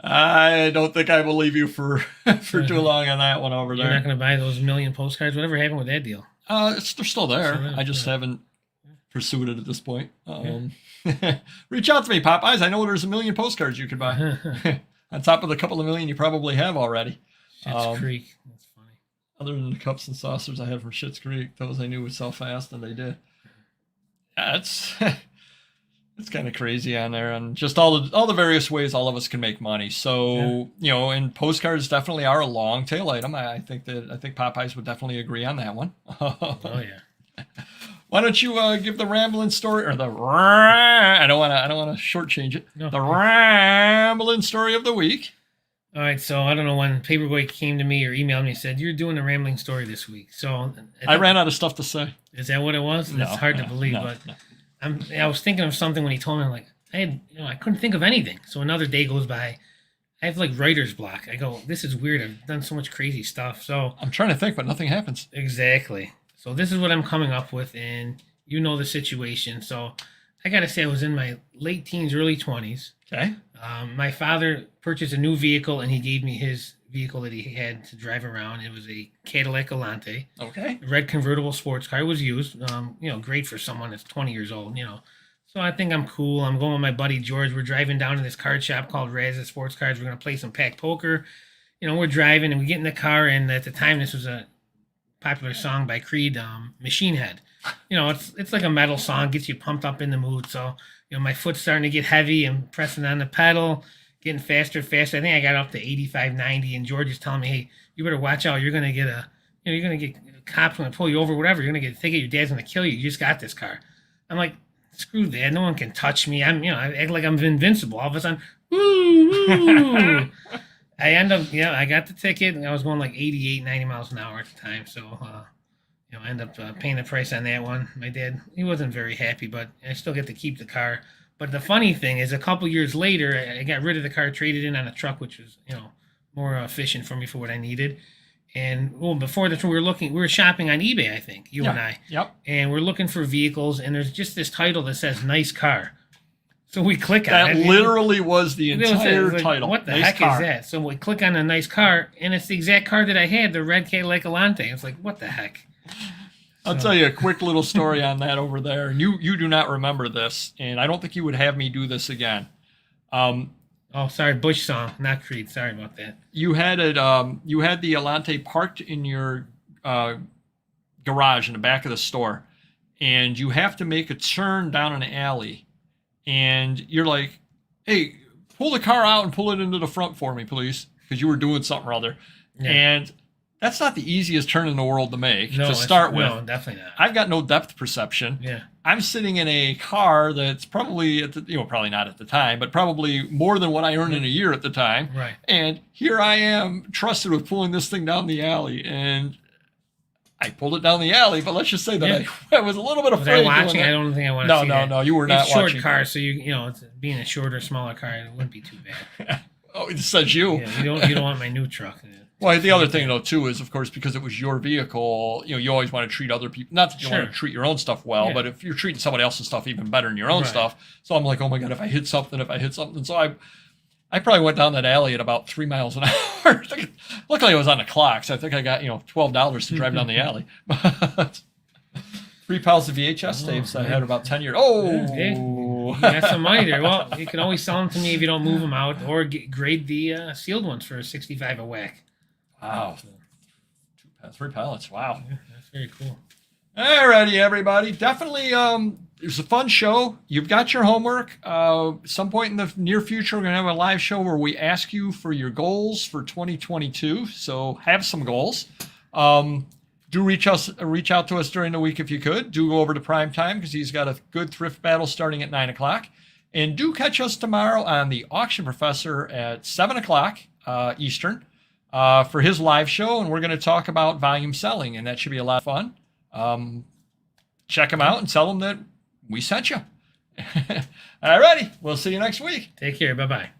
I don't think I will leave you for too long on that one over there. You're not going to buy those 1,000,000 postcards. Whatever happened with that deal? They're still there. I just haven't pursued it at this point. Reach out to me, Popeyes. I know there's 1,000,000 postcards you could buy. On top of the couple of million you probably have already. Schitt's Creek. That's funny. Other than the cups and saucers I had from Schitt's Creek, those I knew would sell fast, and they did. Yeah, It's kind of crazy on there, and just all the various ways all of us can make money. So and postcards definitely are a long tail item. I think Popeyes would definitely agree on that one. Oh yeah. Why don't you give the rambling story or I don't want to shortchange it. No. The rambling story of the week. All right, so I don't know when Paperboy came to me or emailed me and said you're doing a rambling story this week. So I ran out of stuff to say. Is that what it was? No, it's hard to believe, but. I was thinking of something when he told me. I'm like, I couldn't think of anything. So another day goes by. I have like writer's block. I go, this is weird. I've done so much crazy stuff. So I'm trying to think, but nothing happens. Exactly. So this is what I'm coming up with, and you know the situation. So I gotta say, I was in my late teens, early 20s. Okay. My father purchased a new vehicle, and he gave me his vehicle that he had to drive around. It was a Cadillac Elante. Okay. A red convertible sports car. It was used. Great for someone that's 20 years old. So I think I'm cool. I'm going with my buddy George. We're driving down to this card shop called Razza Sports Cards. We're gonna play some pack poker. We're driving and we get in the car, and at the time this was a popular song by Creed, Machine Head. It's like a metal song, gets you pumped up in the mood. So my foot's starting to get heavy. I'm pressing on the pedal, getting faster. I think I got up to 85, 90, and George is telling me, hey, you better watch out. You're gonna get cops gonna pull you over, whatever. You're gonna get a ticket. Your dad's gonna kill you. You just got this car. I'm like, screw that. No one can touch me. I act like I'm invincible. All of a sudden, woo. I end up, I got the ticket, and I was going like 88, 90 miles an hour at the time. So, I end up paying the price on that one. My dad, he wasn't very happy, but I still get to keep the car. But the funny thing is, a couple years later, I got rid of the car, traded in on a truck, which was, more efficient for me for what I needed. And before the tour, we were shopping on eBay, I think, you and I. Yep. And we're looking for vehicles, and there's just this title that says "nice car." So we click on it. That literally was the entire title. What the nice heck car. is that? So we click on a nice car, and it's the exact car that I had, the red Cadillac Elante. It's like, what the heck? I'll tell you a quick little story on that over there. You do not remember this, and I don't think you would have me do this again. Oh, sorry, Bush song, not Creed. Sorry about that. You had it. You had the Elante parked in your garage in the back of the store, and you have to make a turn down an alley. And you're like, hey, pull the car out and pull it into the front for me, please, because you were doing something or other. Yeah. And that's not the easiest turn in the world to make to start with. No, definitely not. I've got no depth perception. Yeah. I'm sitting in a car that's probably probably not at the time, but probably more than what I earned in a year at the time. Right. And here I am trusted with pulling this thing down the alley, and I pulled it down the alley, but let's just say that I was a little bit afraid. Was I watching? I don't think I want to see that. No, you were not watching. It's watching. short car, so it's being a shorter, smaller car, it wouldn't be too bad. Oh, it says you. Yeah, you don't want my new truck. Well, the other thing though too is, of course, because it was your vehicle, you always want to treat other people. Not that you want to treat your own stuff well, but if you're treating somebody else's stuff even better than your own stuff. So I'm like, oh my god, if I hit something. So I probably went down that alley at about 3 miles an hour. Luckily, I was on the clock, so I think I got $12 to drive down the alley. But 3 pounds of VHS tapes I had about 10 years. Oh, you got some money there. Well, you can always sell them to me if you don't move them out, or grade the sealed ones for $65 a whack. Wow, 3 pallets. Wow, that's very cool. Alrighty, everybody. Definitely, it was a fun show. You've got your homework. Some point in the near future, we're gonna have a live show where we ask you for your goals for 2022. So have some goals. Do reach out to us during the week if you could. Do go over to Prime Time because he's got a good thrift battle starting at 9 o'clock. And do catch us tomorrow on the Auction Professor at 7 o'clock Eastern for his live show, and we're going to talk about volume selling, and that should be a lot of fun. Check him out and tell him that we sent you. All righty. We'll see you next week. Take care. Bye-bye.